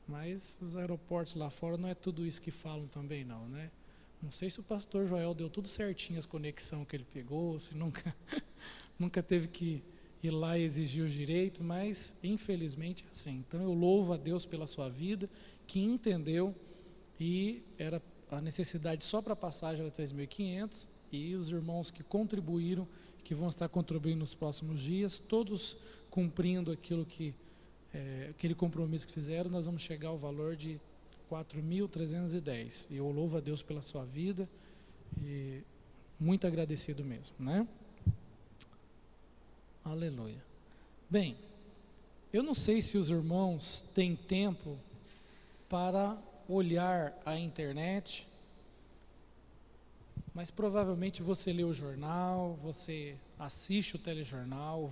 Mas os aeroportos lá fora não é tudo isso que falam também não, né? Não sei se o pastor Joel deu tudo certinho as conexões que ele pegou, se nunca, nunca teve que ir lá e exigir os direitos, mas infelizmente é assim. Então eu louvo a Deus pela sua vida, que entendeu, e era a necessidade só para a passagem era 3.500, e os irmãos que contribuíram, que vão estar contribuindo nos próximos dias, todos cumprindo aquilo que, aquele compromisso que fizeram, nós vamos chegar ao valor de 4.310. E eu louvo a Deus pela sua vida, e muito agradecido mesmo, né? Aleluia. Bem, eu não sei se os irmãos têm tempo para olhar a internet, mas provavelmente você lê o jornal, você assiste o telejornal,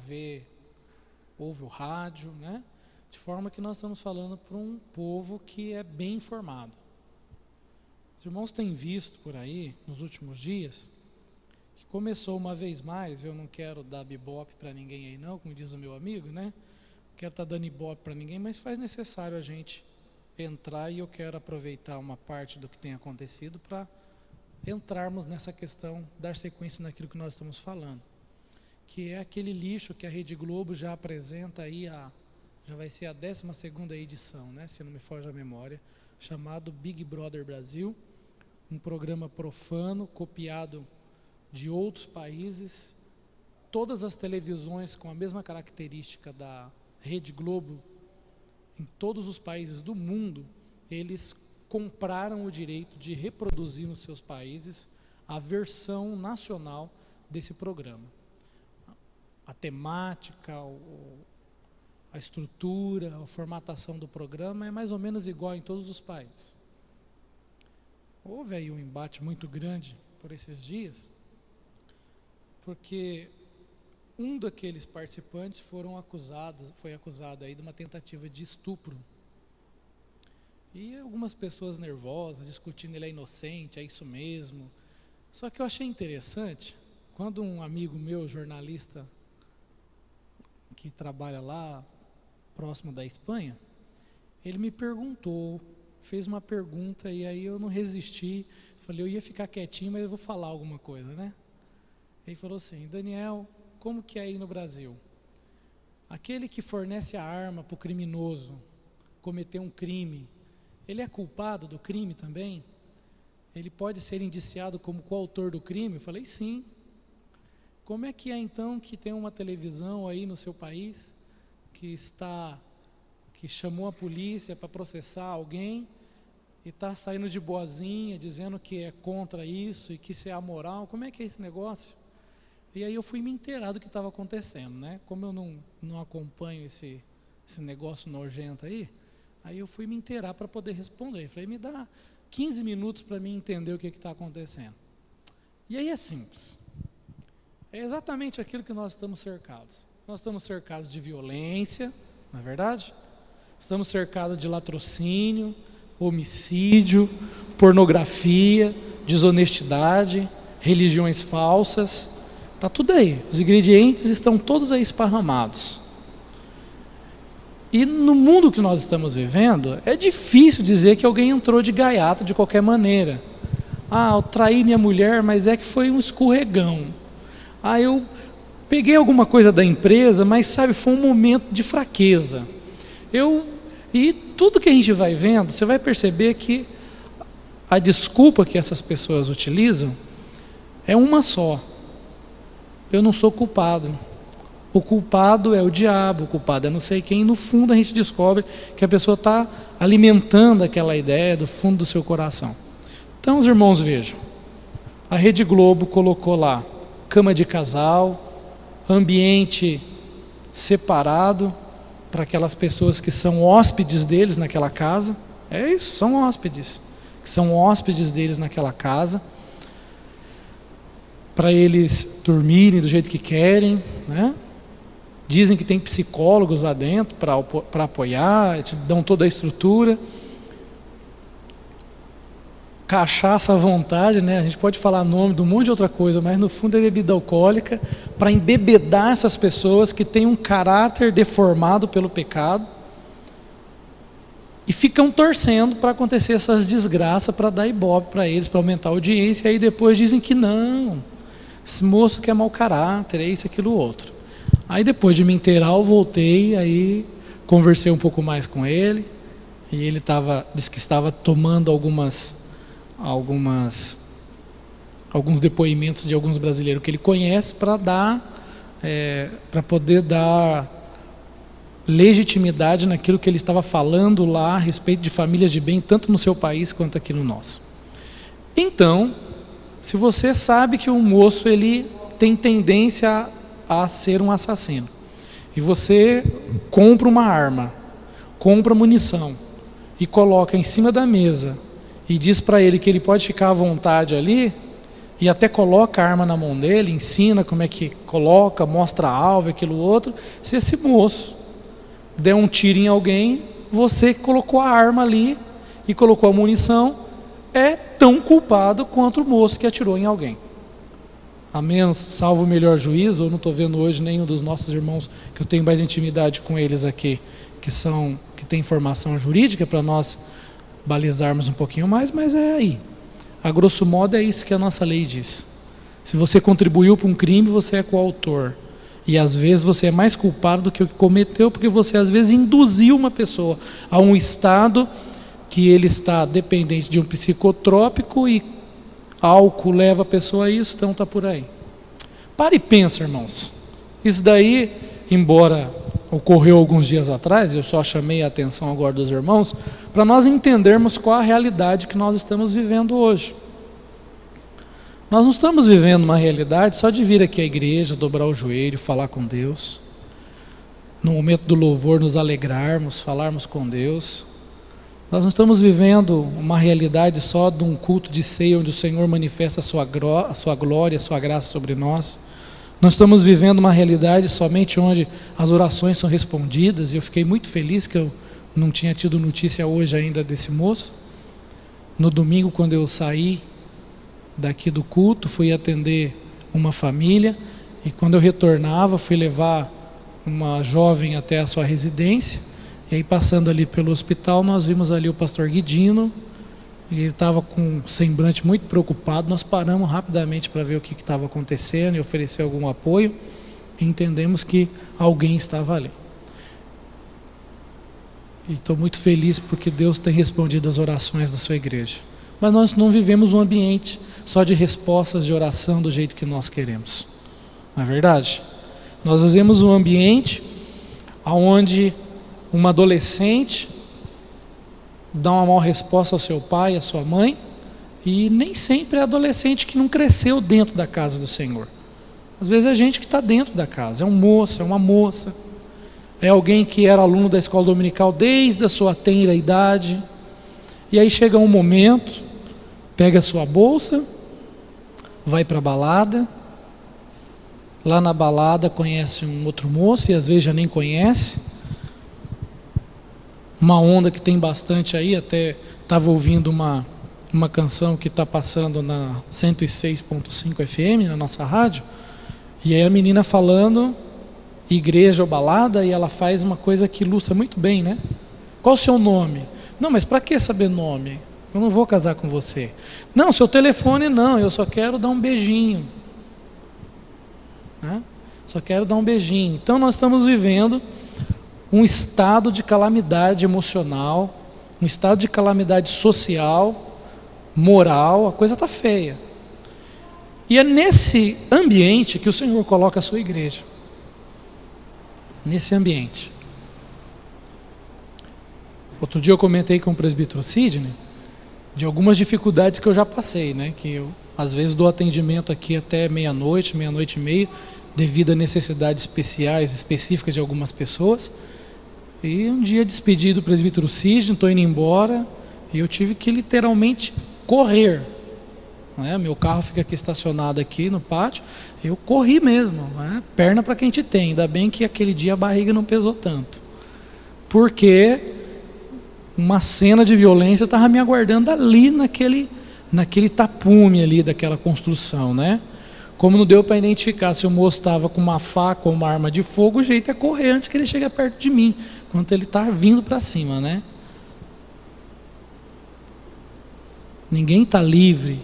ouve o rádio, né? De forma que nós estamos falando para um povo que é bem informado. Os irmãos têm visto por aí, nos últimos dias, que começou uma vez mais, eu não quero dar bibope para ninguém aí não, como diz o meu amigo, né? Não quero estar dando ibope para ninguém, mas faz necessário a gente entrar, e eu quero aproveitar uma parte do que tem acontecido para entrarmos nessa questão, dar sequência naquilo que nós estamos falando, que é aquele lixo que a Rede Globo já apresenta aí, já vai ser a 12ª edição, né, se não me foge a memória, chamado Big Brother Brasil, um programa profano, copiado de outros países. Todas as televisões com a mesma característica da Rede Globo, em todos os países do mundo, eles compraram o direito de reproduzir nos seus países a versão nacional desse programa. A temática, a estrutura, a formatação do programa é mais ou menos igual em todos os países. Houve aí um embate muito grande por esses dias, porque um daqueles participantes foi acusado aí de uma tentativa de estupro. E algumas pessoas nervosas, discutindo, ele é inocente, é isso mesmo. Só que eu achei interessante, quando um amigo meu, jornalista, que trabalha lá, próximo da Espanha, ele me perguntou, fez uma pergunta, e aí eu não resisti, falei, eu ia ficar quietinho, mas eu vou falar alguma coisa, né? Ele falou assim, Daniel, como que é aí no Brasil? Aquele que fornece a arma para o criminoso cometer um crime, ele é culpado do crime também? Ele pode ser indiciado como coautor do crime? Eu falei, sim. Como é que é então que tem uma televisão aí no seu país que chamou a polícia para processar alguém e está saindo de boazinha, dizendo que é contra isso e que isso é amoral? Como é que é esse negócio? E aí eu fui me inteirar do que estava acontecendo, né? Como eu não acompanho esse negócio nojento aí eu fui me inteirar para poder responder. Eu falei, me dá 15 minutos para mim entender o que está acontecendo. E aí é simples. É exatamente aquilo que nós estamos cercados. Nós estamos cercados de violência, não é verdade? Estamos cercados de latrocínio, homicídio, pornografia, desonestidade, religiões falsas. Está tudo aí. Os ingredientes estão todos aí esparramados. E no mundo que nós estamos vivendo, é difícil dizer que alguém entrou de gaiato de qualquer maneira. Eu traí minha mulher, mas é que foi um escorregão. Eu peguei alguma coisa da empresa, mas sabe, foi um momento de fraqueza. E tudo que a gente vai vendo, você vai perceber que a desculpa que essas pessoas utilizam é uma só. Eu não sou culpado. O culpado é o diabo, o culpado é não sei quem. No fundo a gente descobre que a pessoa está alimentando aquela ideia do fundo do seu coração. Então os irmãos vejam, a Rede Globo colocou lá cama de casal, ambiente separado para aquelas pessoas que são hóspedes deles naquela casa. É isso, são hóspedes, que são hóspedes deles naquela casa, para eles dormirem do jeito que querem, né? Dizem que tem psicólogos lá dentro para apoiar, te dão toda a estrutura. Cachaça à vontade, né? A gente pode falar nome de um monte de outra coisa, mas no fundo é bebida alcoólica, para embebedar essas pessoas que têm um caráter deformado pelo pecado. E ficam torcendo para acontecer essas desgraças, para dar ibope para eles, para aumentar a audiência. E aí depois dizem que não, esse moço que é mau caráter, é isso, aquilo, outro. Aí depois de me inteirar, eu voltei, aí conversei um pouco mais com ele. E ele disse que estava tomando alguns depoimentos de alguns brasileiros que ele conhece para poder dar legitimidade naquilo que ele estava falando lá a respeito de famílias de bem, tanto no seu país quanto aqui no nosso. Então, se você sabe que um moço ele tem tendência a ser um assassino, e você compra uma arma, compra munição e coloca em cima da mesa e diz para ele que ele pode ficar à vontade ali, e até coloca a arma na mão dele, ensina como é que coloca, mostra alvo, aquilo outro, se esse moço der um tiro em alguém, você colocou a arma ali e colocou a munição, é tão culpado quanto o moço que atirou em alguém. A menos, salvo o melhor juízo, eu não estou vendo hoje nenhum dos nossos irmãos que eu tenho mais intimidade com eles aqui, que tem formação jurídica para nós balizarmos um pouquinho mais, mas é aí. A grosso modo é isso que a nossa lei diz. Se você contribuiu para um crime, você é coautor. E às vezes você é mais culpado do que o que cometeu, porque você às vezes induziu uma pessoa a um estado que ele está dependente de um psicotrópico e álcool leva a pessoa a isso, então está por aí. Para e pensa, irmãos. Isso daí, embora ocorreu alguns dias atrás, eu só chamei a atenção agora dos irmãos, para nós entendermos qual a realidade que nós estamos vivendo hoje. Nós não estamos vivendo uma realidade só de vir aqui à igreja, dobrar o joelho, falar com Deus, no momento do louvor nos alegrarmos, falarmos com Deus. Nós não estamos vivendo uma realidade só de um culto de ceia onde o Senhor manifesta a sua glória, a sua graça sobre nós. Nós estamos vivendo uma realidade somente onde as orações são respondidas, e eu fiquei muito feliz que eu não tinha tido notícia hoje ainda desse moço. No domingo, quando eu saí daqui do culto, fui atender uma família, e quando eu retornava, fui levar uma jovem até a sua residência, e aí passando ali pelo hospital, nós vimos ali o pastor Guidino, e ele estava com um semblante muito preocupado. Nós paramos rapidamente para ver o que estava acontecendo e oferecer algum apoio, e entendemos que alguém estava ali. E estou muito feliz porque Deus tem respondido as orações da sua igreja. Mas nós não vivemos um ambiente só de respostas de oração do jeito que nós queremos. Não é verdade? Nós vivemos um ambiente onde uma adolescente dá uma má resposta ao seu pai, à sua mãe, e nem sempre é adolescente que não cresceu dentro da casa do Senhor. Às vezes é gente que está dentro da casa, é um moço, é uma moça, é alguém que era aluno da escola dominical desde a sua tenra idade, e aí chega um momento, pega a sua bolsa, vai para a balada, lá na balada conhece um outro moço, e às vezes já nem conhece, uma onda que tem bastante aí, até estava ouvindo uma canção que está passando na 106.5 FM, na nossa rádio, e aí a menina falando, igreja ou balada, e ela faz uma coisa que ilustra muito bem, né? Qual o seu nome? Não, mas para que saber nome? Eu não vou casar com você. Não, seu telefone não, eu só quero dar um beijinho. Né? Só quero dar um beijinho. Então nós estamos vivendo um estado de calamidade emocional, um estado de calamidade social, moral, a coisa está feia. E é nesse ambiente que o Senhor coloca a sua igreja. Nesse ambiente. Outro dia eu comentei com o presbítero Sidney de algumas dificuldades que eu já passei, né? Que eu, às vezes, dou atendimento aqui até meia-noite, meia-noite e meia, devido a necessidades especiais, específicas de algumas pessoas. E um dia despedi do presbítero Sidney, estou indo embora, e eu tive que literalmente correr. Né? Meu carro fica aqui estacionado aqui no pátio, eu corri mesmo, né? Perna para quem te tem, ainda bem que aquele dia a barriga não pesou tanto. Porque uma cena de violência estava me aguardando ali naquele tapume ali daquela construção, né? Como não deu para identificar se o moço estava com uma faca ou uma arma de fogo, o jeito é correr antes que ele chegue perto de mim, enquanto ele está vindo para cima, né? Ninguém está livre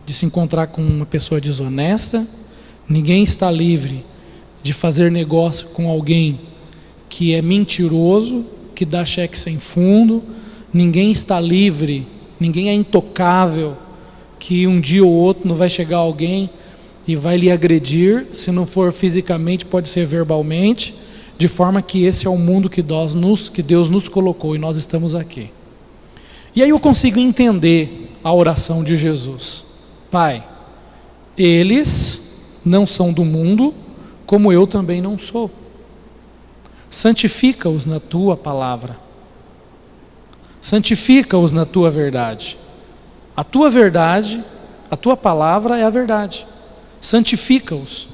de se encontrar com uma pessoa desonesta. Ninguém está livre de fazer negócio com alguém que é mentiroso, que dá cheque sem fundo. Ninguém está livre, ninguém é intocável, que um dia ou outro não vai chegar alguém e vai lhe agredir, se não for fisicamente, pode ser verbalmente, de forma que esse é o mundo que Deus nos colocou e nós estamos aqui. E aí eu consigo entender a oração de Jesus. Pai, eles não são do mundo, como eu também não sou. Santifica-os na tua palavra. Santifica-os na tua verdade. A tua verdade, a tua palavra é a verdade. Santifica-os.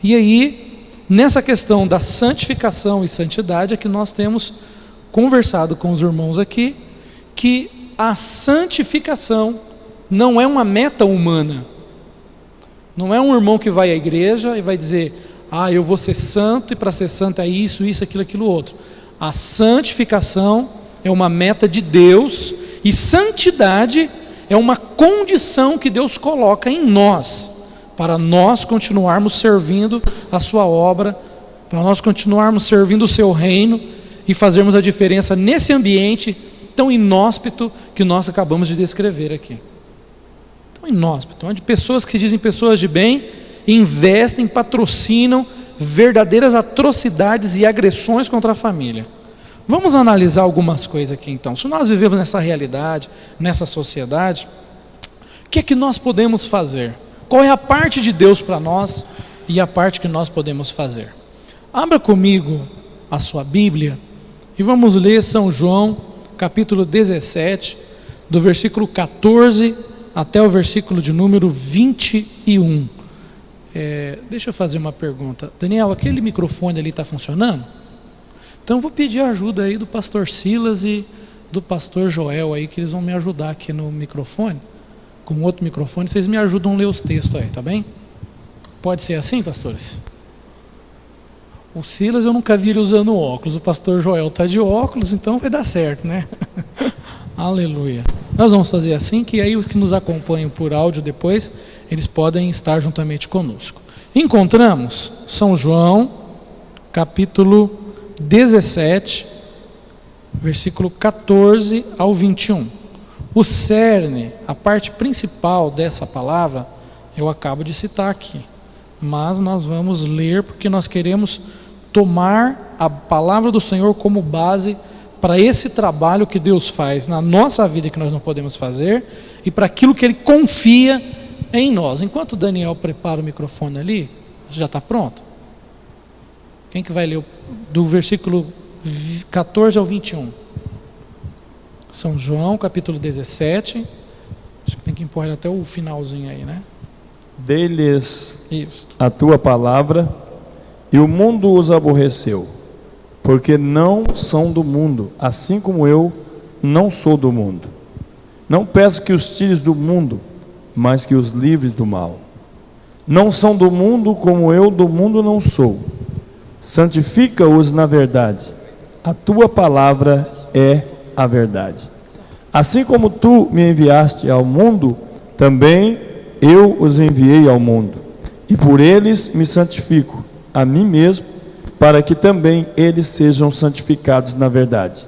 E aí, nessa questão da santificação e santidade, é que nós temos conversado com os irmãos aqui, que a santificação não é uma meta humana. Não é um irmão que vai à igreja e vai dizer, eu vou ser santo, e para ser santo é isso, aquilo, outro. A santificação é uma meta de Deus, e santidade é uma condição que Deus coloca em nós, para nós continuarmos servindo a sua obra, para nós continuarmos servindo o seu reino, e fazermos a diferença nesse ambiente tão inóspito que nós acabamos de descrever aqui. Tão inóspito, onde pessoas que se dizem pessoas de bem, investem, patrocinam verdadeiras atrocidades e agressões contra a família. Vamos analisar algumas coisas aqui então. Se nós vivemos nessa realidade, nessa sociedade, o que é que nós podemos fazer? Qual é a parte de Deus para nós e a parte que nós podemos fazer? Abra comigo a sua Bíblia e vamos ler São João, capítulo 17, do versículo 14 até o versículo de número 21. Deixa eu fazer uma pergunta. Daniel, aquele microfone ali está funcionando? Então eu vou pedir ajuda aí do pastor Silas e do pastor Joel aí, que eles vão me ajudar aqui no microfone, com outro microfone, vocês me ajudam a ler os textos aí, tá bem? Pode ser assim, pastores? O Silas eu nunca vi ele usando óculos, o pastor Joel está de óculos, então vai dar certo, né? Aleluia. Nós vamos fazer assim, que aí os que nos acompanham por áudio depois, eles podem estar juntamente conosco. Encontramos São João, capítulo 17, versículo 14 ao 21. O cerne, a parte principal dessa palavra, eu acabo de citar aqui. Mas nós vamos ler porque nós queremos tomar a palavra do Senhor como base para esse trabalho que Deus faz na nossa vida que nós não podemos fazer e para aquilo que Ele confia em nós. Enquanto o Daniel prepara o microfone ali, já está pronto? Quem que vai ler do versículo 14 ao 21? São João, capítulo 17. Acho que tem que empurrar até o finalzinho aí, né? Dê-lhes a tua palavra, e o mundo os aborreceu, porque não são do mundo, assim como eu não sou do mundo. Não peço que os tires do mundo, mas que os livres do mal. Não são do mundo, como eu do mundo não sou. Santifica-os na verdade. A tua palavra é a verdade. Assim como tu me enviaste ao mundo, também eu os enviei ao mundo. E por eles me santifico, a mim mesmo, para que também eles sejam santificados na verdade.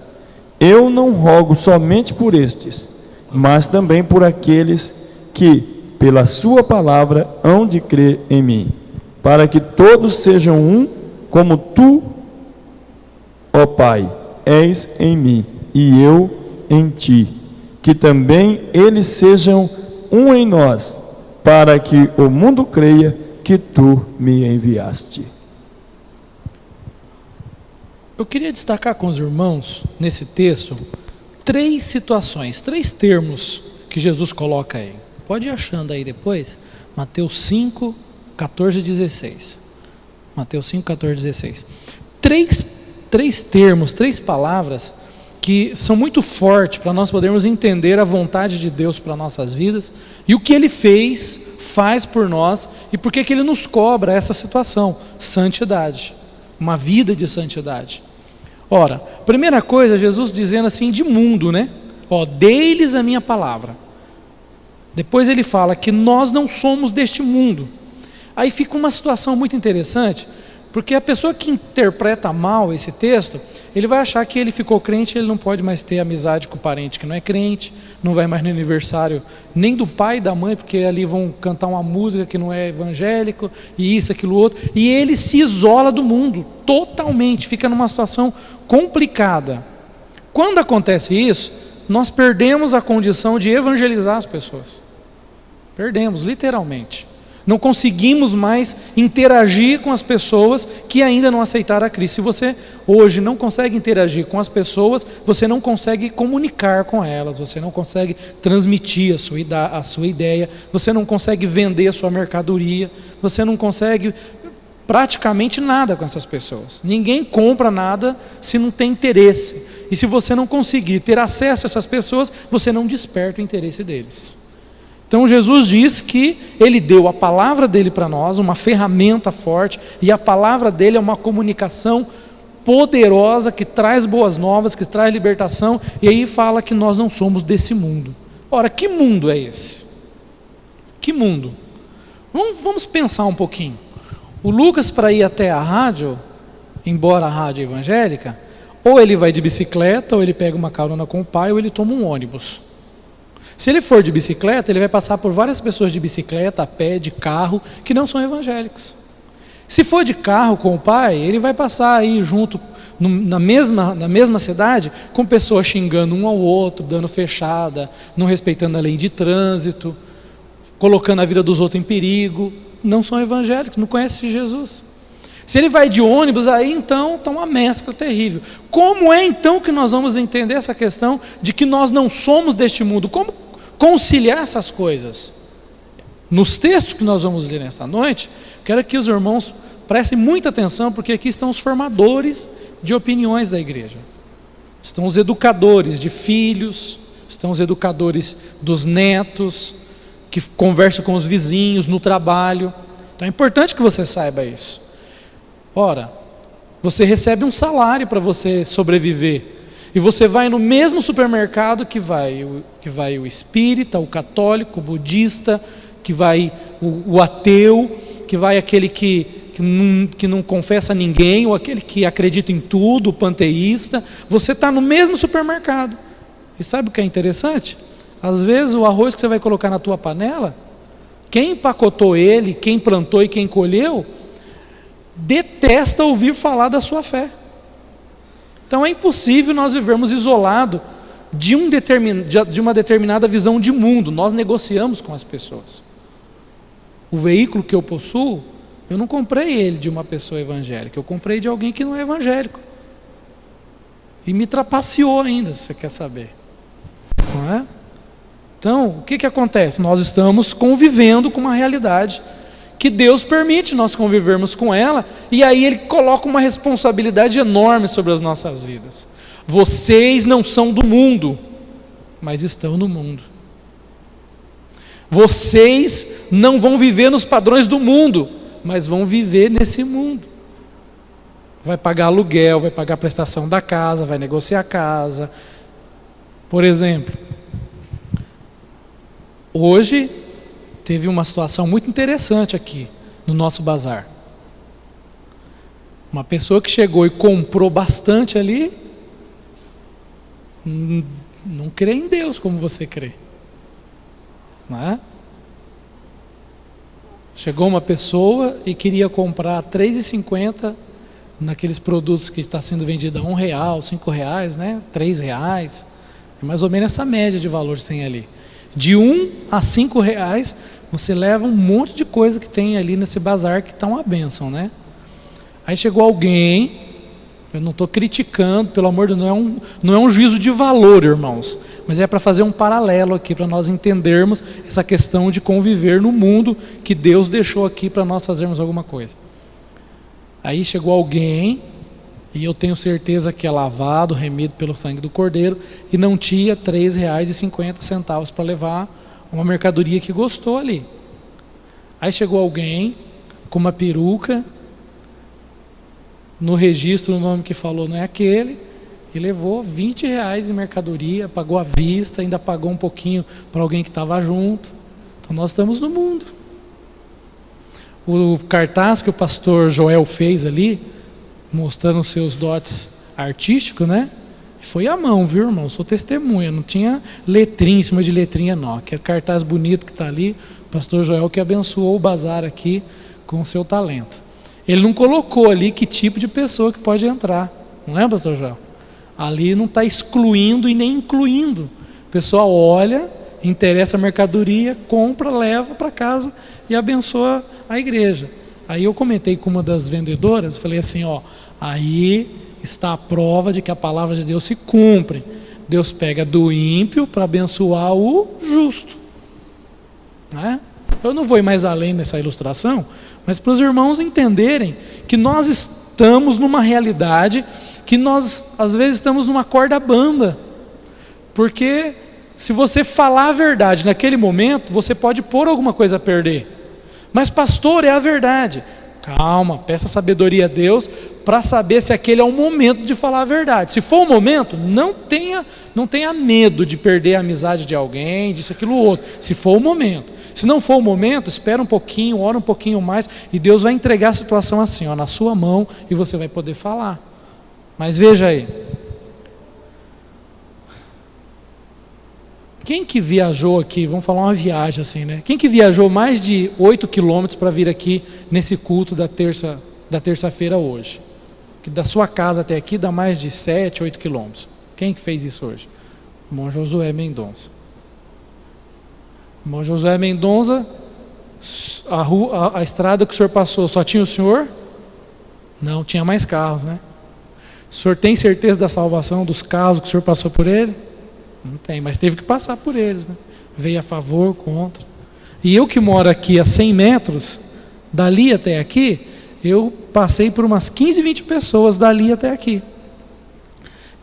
Eu não rogo somente por estes, mas também por aqueles que, pela sua palavra, hão de crer em mim, para que todos sejam um, como tu, ó Pai, és em mim, e eu em ti, que também eles sejam um em nós, para que o mundo creia que tu me enviaste. Eu queria destacar com os irmãos, nesse texto, 3 situações, 3 termos que Jesus coloca aí. Pode ir achando aí depois, Mateus 5, 14 e 16. Mateus 5, 14 e 16. Três termos, 3 palavras que são muito fortes para nós podermos entender a vontade de Deus para nossas vidas e o que Ele fez, faz por nós e por que Ele nos cobra essa situação, santidade, uma vida de santidade. Ora, primeira coisa, Jesus dizendo assim de mundo, né? Dei-lhes a minha palavra. Depois ele fala que nós não somos deste mundo. Aí fica uma situação muito interessante, porque a pessoa que interpreta mal esse texto, ele vai achar que ele ficou crente, ele não pode mais ter amizade com o parente que não é crente, não vai mais no aniversário nem do pai e da mãe, porque ali vão cantar uma música que não é evangélico, e isso, aquilo, outro, e ele se isola do mundo, totalmente, fica numa situação complicada. Quando acontece isso, nós perdemos a condição de evangelizar as pessoas. Perdemos, literalmente. Não conseguimos mais interagir com as pessoas que ainda não aceitaram a Cristo. Se você hoje não consegue interagir com as pessoas, você não consegue comunicar com elas, você não consegue transmitir a sua ideia, você não consegue vender a sua mercadoria, você não consegue praticamente nada com essas pessoas. Ninguém compra nada se não tem interesse. E se você não conseguir ter acesso a essas pessoas, você não desperta o interesse deles. Então Jesus diz que Ele deu a palavra dEle para nós, uma ferramenta forte, e a palavra dEle é uma comunicação poderosa, que traz boas novas, que traz libertação, e aí fala que nós não somos desse mundo. Ora, que mundo é esse? Que mundo? Vamos pensar um pouquinho. O Lucas, para ir até a rádio, embora a rádio é evangélica, ou ele vai de bicicleta, ou ele pega uma carona com o pai, ou ele toma um ônibus. Se ele for de bicicleta, ele vai passar por várias pessoas de bicicleta, a pé, de carro, que não são evangélicos. Se for de carro com o pai, ele vai passar aí junto, na mesma cidade, com pessoas xingando um ao outro, dando fechada, não respeitando a lei de trânsito, colocando a vida dos outros em perigo. Não são evangélicos, não conhecem Jesus. Se ele vai de ônibus, aí então está uma mescla terrível. Como é então que nós vamos entender essa questão de que nós não somos deste mundo? Como conciliar essas coisas? Nos textos que nós vamos ler nesta noite, quero que os irmãos prestem muita atenção, porque aqui estão os formadores de opiniões da igreja. Estão os educadores de filhos, estão os educadores dos netos, que conversam com os vizinhos no trabalho. Então é importante que você saiba isso. Ora, você recebe um salário para você sobreviver, e você vai no mesmo supermercado que vai o espírita, o católico, o budista, que vai o ateu, que vai aquele que não confessa a ninguém, ou aquele que acredita em tudo, o panteísta. Você está no mesmo supermercado. E sabe o que é interessante? Às vezes o arroz que você vai colocar na tua panela, quem empacotou ele, quem plantou e quem colheu, detesta ouvir falar da sua fé. Então é impossível nós vivermos isolados de uma determinada visão de mundo. Nós negociamos com as pessoas. O veículo que eu possuo, eu não comprei ele de uma pessoa evangélica, eu comprei de alguém que não é evangélico. E me trapaceou ainda, se você quer saber. Não é? Então, o que acontece? Nós estamos convivendo com uma realidade que Deus permite nós convivermos com ela, e aí Ele coloca uma responsabilidade enorme sobre as nossas vidas. Vocês não são do mundo, mas estão no mundo. Vocês não vão viver nos padrões do mundo, mas vão viver nesse mundo. Vai pagar aluguel, vai pagar a prestação da casa, vai negociar a casa. Por exemplo, hoje teve uma situação muito interessante aqui no nosso bazar. Uma pessoa que chegou e comprou bastante ali, não crê em Deus como você crê. Não é? Chegou uma pessoa e queria comprar R$3,50 naqueles produtos que está sendo vendido a R$1, R$5, né? R$3. É mais ou menos essa média de valores que tem ali. De R$1 a R$5, você leva um monte de coisa que tem ali nesse bazar, que está uma bênção, né? Aí chegou alguém, eu não estou criticando, pelo amor de Deus, não é um juízo de valor, irmãos, mas é para fazer um paralelo aqui, para nós entendermos essa questão de conviver no mundo que Deus deixou aqui para nós fazermos alguma coisa. Aí chegou alguém, e eu tenho certeza que é lavado, remido pelo sangue do Cordeiro, e não tinha R$3,50 para levar uma mercadoria que gostou ali. Aí chegou alguém com uma peruca, no registro o nome que falou não é aquele, e levou R$20 em mercadoria, pagou à vista, ainda pagou um pouquinho para alguém que estava junto. Então nós estamos no mundo. O cartaz que o pastor Joel fez ali, mostrando os seus dotes artísticos, né? Foi à mão, viu, irmão? Eu sou testemunha, não tinha letrinha em cima de letrinha, não. Aquele cartaz bonito que está ali, o pastor Joel que abençoou o bazar aqui com o seu talento. Ele não colocou ali que tipo de pessoa que pode entrar, não é, pastor Joel? Ali não está excluindo e nem incluindo. O pessoal olha, interessa a mercadoria, compra, leva para casa e abençoa a igreja. Aí eu comentei com uma das vendedoras, falei assim, ó, aí está a prova de que a palavra de Deus se cumpre. Deus pega do ímpio para abençoar o justo, né? Eu não vou ir mais além nessa ilustração, mas para os irmãos entenderem que nós estamos numa realidade que nós às vezes estamos numa corda bamba, porque se você falar a verdade naquele momento, você pode pôr alguma coisa a perder. Mas pastor, é a verdade. Calma, peça sabedoria a Deus para saber se aquele é o momento de falar a verdade. Se for o momento, não tenha medo de perder a amizade de alguém, disso, aquilo, outro. Se for o momento. Se não for o momento, espera um pouquinho, ora um pouquinho mais, e Deus vai entregar a situação assim, ó, na sua mão, e você vai poder falar. Mas veja aí. Quem que viajou aqui, vamos falar uma viagem assim, né? Quem que viajou mais de 8 quilômetros para vir aqui nesse culto da terça-feira hoje? Que da sua casa até aqui dá mais de 7, 8 quilômetros. Quem que fez isso hoje? O irmão Josué Mendonça. O irmão Josué Mendonça, a estrada que o senhor passou, só tinha o senhor? Não, tinha mais carros, né? O senhor tem certeza da salvação dos carros que o senhor passou por ele? Não tem, mas teve que passar por eles, né? Veio a favor, contra. E eu que moro aqui a 100 metros, dali até aqui, eu passei por umas 15, 20 pessoas dali até aqui.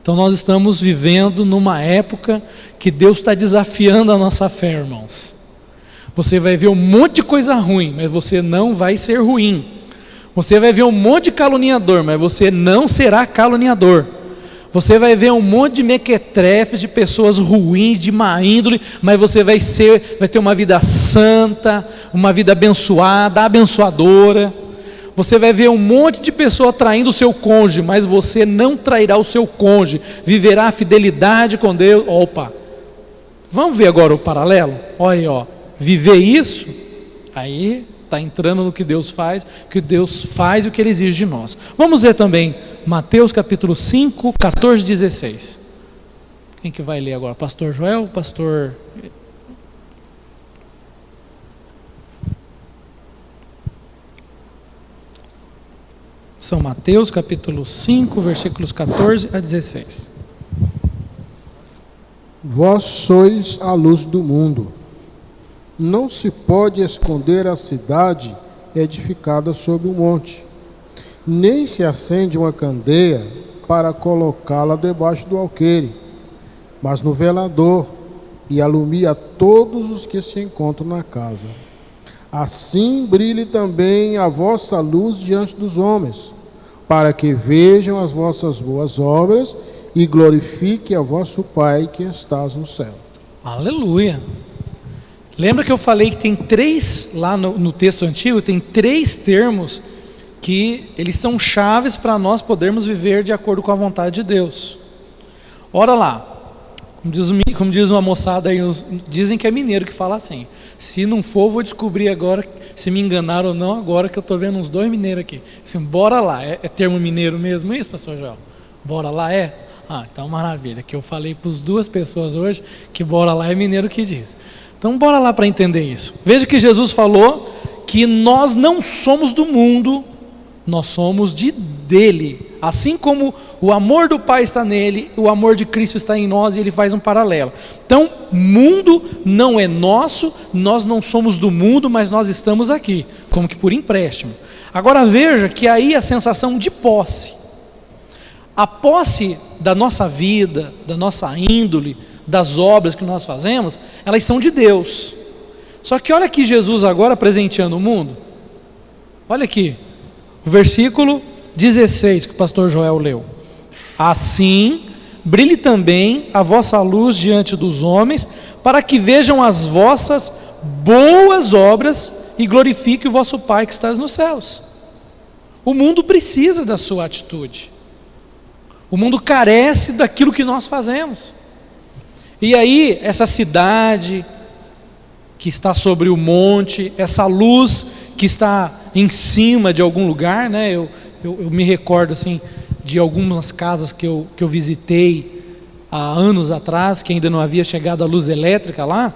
Então nós estamos vivendo numa época que Deus está desafiando a nossa fé, irmãos. Você vai ver um monte de coisa ruim, mas você não vai ser ruim. Você vai ver um monte de caluniador, mas você não será caluniador. Você vai ver um monte de mequetrefes, de pessoas ruins, de má índole, mas você vai ter uma vida santa, uma vida abençoada, abençoadora. Você vai ver um monte de pessoa traindo o seu cônjuge, mas você não trairá o seu cônjuge, viverá a fidelidade com Deus. Opa, vamos ver agora o paralelo? Olha aí, ó. Viver isso, aí está entrando no que Deus faz e o que Ele exige de nós. Vamos ver também Mateus capítulo 5, 14 e 16. Quem que vai ler agora? Pastor Joel? Pastor... São Mateus capítulo 5, versículos 14 a 16. Vós sois a luz do mundo. Não se pode esconder a cidade edificada sobre um monte, nem se acende uma candeia para colocá-la debaixo do alqueire, mas no velador, e alumia todos os que se encontram na casa. Assim brilhe também a vossa luz diante dos homens, para que vejam as vossas boas obras e glorifiquem a vosso Pai que estás no céu. Aleluia! Lembra que eu falei que tem três, lá no texto antigo, tem 3 termos que eles são chaves para nós podermos viver de acordo com a vontade de Deus. Ora lá, como diz uma moçada aí, dizem que é mineiro que fala assim. Se não for, vou descobrir agora se me enganaram ou não, agora que eu estou vendo uns 2 mineiros aqui. Assim, bora lá, é termo mineiro mesmo isso, pastor Joel? Bora lá é? Ah, então maravilha, que eu falei para as 2 pessoas hoje que bora lá é mineiro que diz. Então bora lá para entender isso. Veja que Jesus falou que nós não somos do mundo, nós somos dele. Assim como o amor do Pai está nele, o amor de Cristo está em nós, e ele faz um paralelo. Então, mundo não é nosso, nós não somos do mundo, mas nós estamos aqui, como que por empréstimo. Agora veja que aí a sensação de posse. A posse da nossa vida, da nossa índole, das obras que nós fazemos, elas são de Deus. Só que olha aqui Jesus agora presenteando o mundo. Olha aqui, o versículo 16 que o pastor Joel leu. Assim, brilhe também a vossa luz diante dos homens, para que vejam as vossas boas obras e glorifique o vosso Pai que estás nos céus. O mundo precisa da sua atitude. O mundo carece daquilo que nós fazemos. E aí, essa cidade que está sobre o monte, essa luz que está em cima de algum lugar, né? Eu me recordo assim, de algumas casas que eu visitei há anos atrás, que ainda não havia chegado a luz elétrica lá,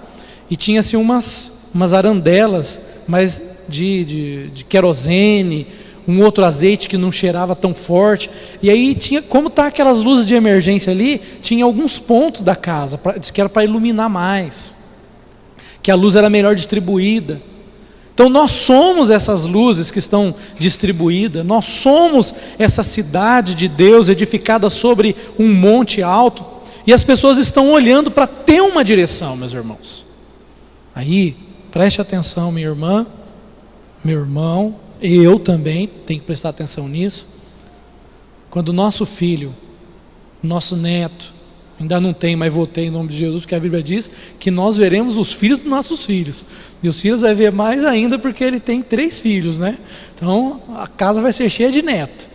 e tinha assim umas arandelas, mas de querosene, um outro azeite que não cheirava tão forte, e aí tinha, como tá aquelas luzes de emergência ali, tinha alguns pontos da casa, diz que era para iluminar mais, que a luz era melhor distribuída. Então nós somos essas luzes que estão distribuídas, nós somos essa cidade de Deus edificada sobre um monte alto, e as pessoas estão olhando para ter uma direção, meus irmãos. Aí, preste atenção, minha irmã, meu irmão, eu também tenho que prestar atenção nisso. Quando o nosso filho, nosso neto, ainda não tem, mas votei em nome de Jesus, porque a Bíblia diz que nós veremos os filhos dos nossos filhos. E os filhos vai ver mais ainda, porque ele tem 3 filhos, né? Então a casa vai ser cheia de neto.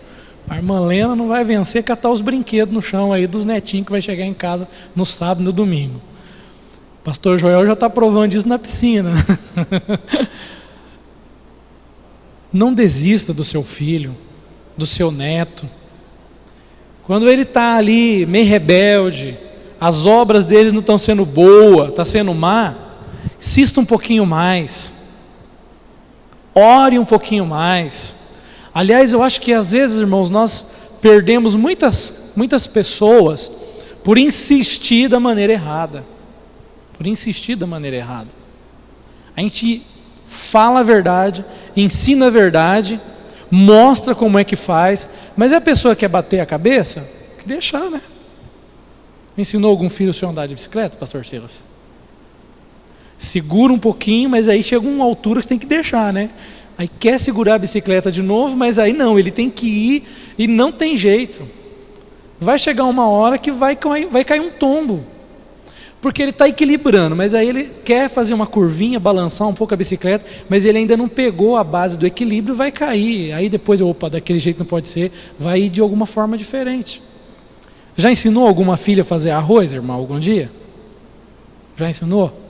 A irmã Lena não vai vencer catar os brinquedos no chão aí dos netinhos que vai chegar em casa no sábado e no domingo. O pastor Joel já está provando isso na piscina. Não desista do seu filho, do seu neto. Quando ele está ali meio rebelde, as obras dele não estão sendo boas, está sendo má, insista um pouquinho mais, ore um pouquinho mais. Aliás, eu acho que às vezes, irmãos, nós perdemos muitas pessoas por insistir da maneira errada. Por insistir da maneira errada. A gente fala a verdade, ensina a verdade, mostra como é que faz, mas a pessoa quer bater a cabeça, que deixar, né? Ensinou algum filho seu a andar de bicicleta, pastor Silas? Segura um pouquinho, mas aí chega uma altura que você tem que deixar, né? Aí quer segurar a bicicleta de novo, mas aí não, ele tem que ir e não tem jeito. Vai chegar uma hora que vai cair um tombo, porque ele está equilibrando, mas aí ele quer fazer uma curvinha, balançar um pouco a bicicleta, mas ele ainda não pegou a base do equilíbrio, vai cair. Aí depois, opa, daquele jeito não pode ser, vai ir de alguma forma diferente. Já ensinou alguma filha a fazer arroz, irmão, algum dia? Já ensinou?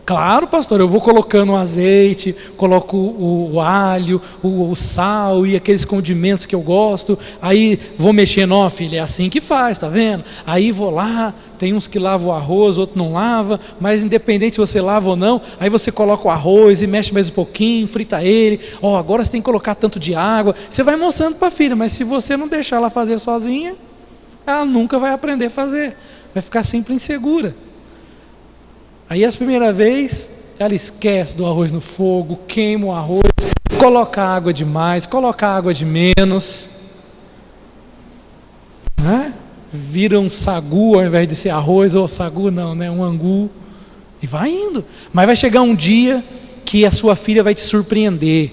Claro, pastor, eu vou colocando o azeite, coloco o alho, o sal e aqueles condimentos que eu gosto, aí vou mexendo, ó filha, é assim que faz, tá vendo? Aí vou lá, tem uns que lavam o arroz, outros não lavam, mas independente se você lava ou não, aí você coloca o arroz e mexe mais um pouquinho, frita ele, ó, agora você tem que colocar tanto de água, você vai mostrando para a filha, mas se você não deixar ela fazer sozinha, ela nunca vai aprender a fazer, vai ficar sempre insegura. Aí as primeiras vezes, ela esquece do arroz no fogo, queima o arroz, coloca água demais, coloca água de menos, né? Vira um sagu ao invés de ser arroz, ou sagu não, né? Um angu, e vai indo. Mas vai chegar um dia que a sua filha vai te surpreender,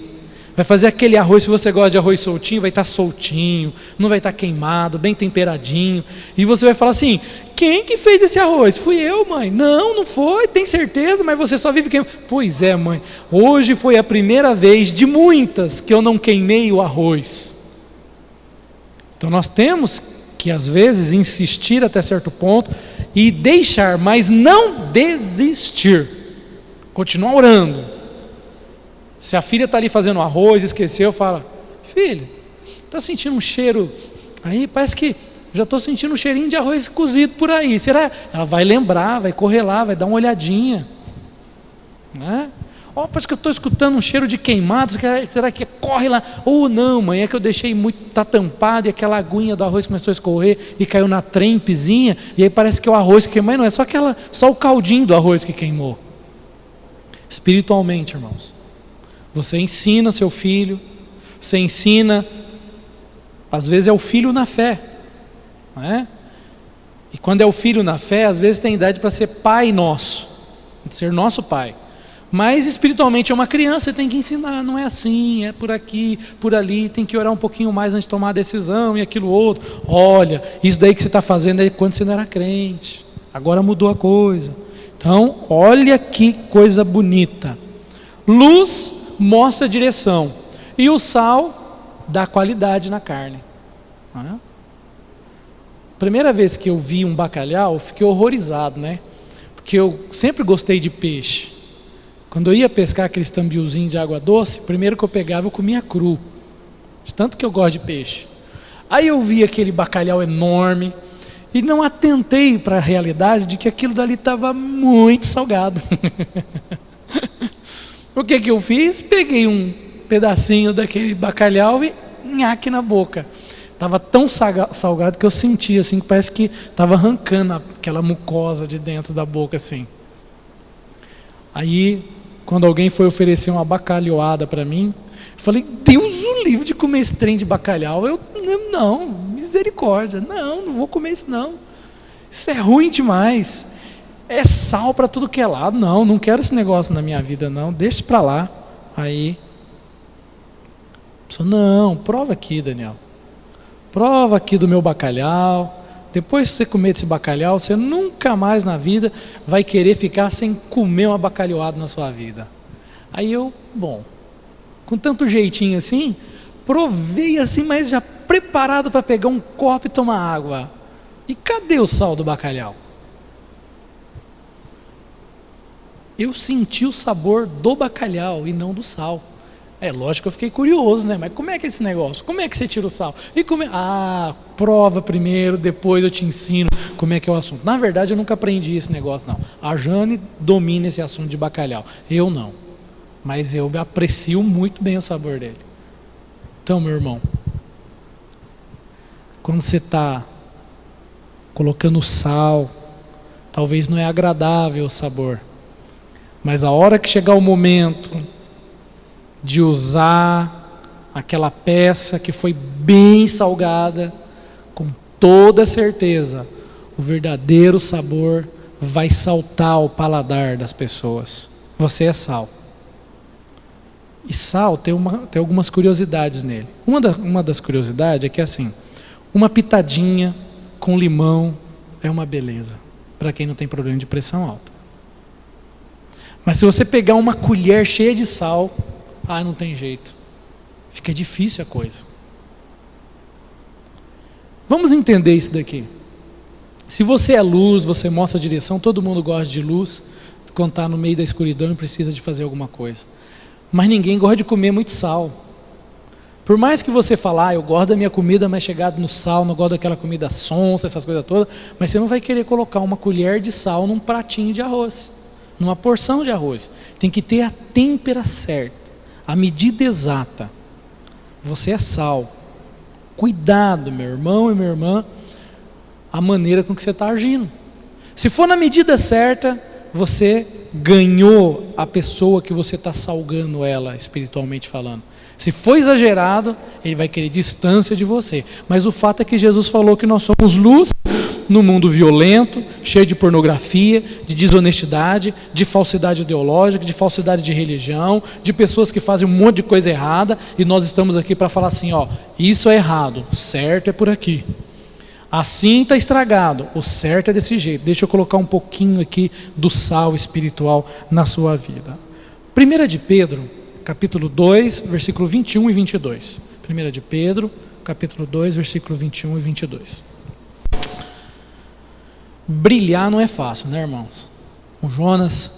vai fazer aquele arroz, se você gosta de arroz soltinho, vai estar soltinho, não vai estar queimado, bem temperadinho, e você vai falar assim, quem que fez esse arroz? Fui eu, mãe. Não foi, tem certeza, mas você só vive queimando. Pois é, mãe, hoje foi a primeira vez de muitas que eu não queimei o arroz. Então nós temos que às vezes insistir até certo ponto, e deixar, mas não desistir, continuar orando. Se a filha está ali fazendo arroz, esqueceu, fala, filha, está sentindo um cheiro aí, parece que já estou sentindo um cheirinho de arroz cozido por aí, será? Ela vai lembrar, vai correr lá, vai dar uma olhadinha, né? Ó, parece que eu estou escutando um cheiro de queimado, será que corre lá? Ou não, mãe, é que eu deixei muito, está tampado, e aquela aguinha do arroz começou a escorrer, e caiu na trempezinha, e aí parece que é o arroz que queimou, mas não é só o caldinho do arroz que queimou. Espiritualmente, irmãos, você ensina seu filho, você ensina, às vezes é o filho na fé, não é? E quando é o filho na fé, às vezes tem idade para ser pai nosso, ser nosso pai, mas espiritualmente é uma criança, você tem que ensinar, não é assim, é por aqui, por ali, tem que orar um pouquinho mais antes de tomar a decisão e aquilo outro. Olha, isso daí que você está fazendo é quando você não era crente, agora mudou a coisa. Então, olha que coisa bonita. Luz mostra a direção e o sal dá qualidade na carne. Primeira vez que eu vi um bacalhau, eu fiquei horrorizado, né? Porque eu sempre gostei de peixe. Quando eu ia pescar aqueles tambiuzinhos de água doce, primeiro que eu pegava, eu comia cru. De tanto que eu gosto de peixe. Aí eu vi aquele bacalhau enorme e não atentei para a realidade de que aquilo dali estava muito salgado. O que eu fiz? Peguei um pedacinho daquele bacalhau e nhaque na boca. Estava tão salgado que eu senti assim, que parece que estava arrancando aquela mucosa de dentro da boca assim. Aí, quando alguém foi oferecer uma bacalhoada para mim, eu falei, Deus o livre de comer esse trem de bacalhau. Não, misericórdia, não vou comer isso não. Isso é ruim demais. É sal para tudo que é lado. Não quero esse negócio na minha vida não, deixa para lá. Aí, não, prova aqui, Daniel. Prova aqui do meu bacalhau. Depois que você comer esse bacalhau, você nunca mais na vida vai querer ficar sem comer uma bacalhoada na sua vida. Aí eu, com tanto jeitinho assim, provei assim, mas já preparado para pegar um copo e tomar água. E cadê o sal do bacalhau? Eu senti o sabor do bacalhau e não do sal. É lógico que eu fiquei curioso, né? Mas como é que é esse negócio? Como é que você tira o sal? Prova primeiro, depois eu te ensino como é que é o assunto. Na verdade, eu nunca aprendi esse negócio, não. A Jane domina esse assunto de bacalhau. Eu não. Mas eu aprecio muito bem o sabor dele. Então, meu irmão, quando você está colocando sal, talvez não é agradável o sabor. Mas a hora que chegar o momento de usar aquela peça que foi bem salgada, com toda certeza, o verdadeiro sabor vai saltar ao paladar das pessoas. Você é sal. E sal tem algumas curiosidades nele. Uma das curiosidades é que assim, uma pitadinha com limão é uma beleza, para quem não tem problema de pressão alta. Mas se você pegar uma colher cheia de sal, não tem jeito. Fica difícil a coisa. Vamos entender isso daqui. Se você é luz, você mostra a direção, todo mundo gosta de luz, quando está no meio da escuridão e precisa de fazer alguma coisa. Mas ninguém gosta de comer muito sal. Por mais que você fale, eu gosto da minha comida mais chegada no sal, não gosto daquela comida sonsa, essas coisas todas, mas você não vai querer colocar uma colher de sal num pratinho de arroz, numa porção de arroz. Tem que ter a têmpera certa, a medida exata. Você é sal. Cuidado, meu irmão e minha irmã, a maneira com que você está agindo. Se for na medida certa, você ganhou a pessoa que você está salgando ela, espiritualmente falando. Se for exagerado, ele vai querer distância de você. Mas o fato é que Jesus falou que nós somos luz no mundo violento, cheio de pornografia, de desonestidade, de falsidade ideológica, de falsidade de religião, de pessoas que fazem um monte de coisa errada, e nós estamos aqui para falar assim, isso é errado, certo é por aqui. Assim está estragado, o certo é desse jeito. Deixa eu colocar um pouquinho aqui do sal espiritual na sua vida. 1 de Pedro, capítulo 2, versículo 21 e 22. 1 de Pedro, capítulo 2, versículo 21 e 22. Brilhar não é fácil, né, irmãos? O Jonas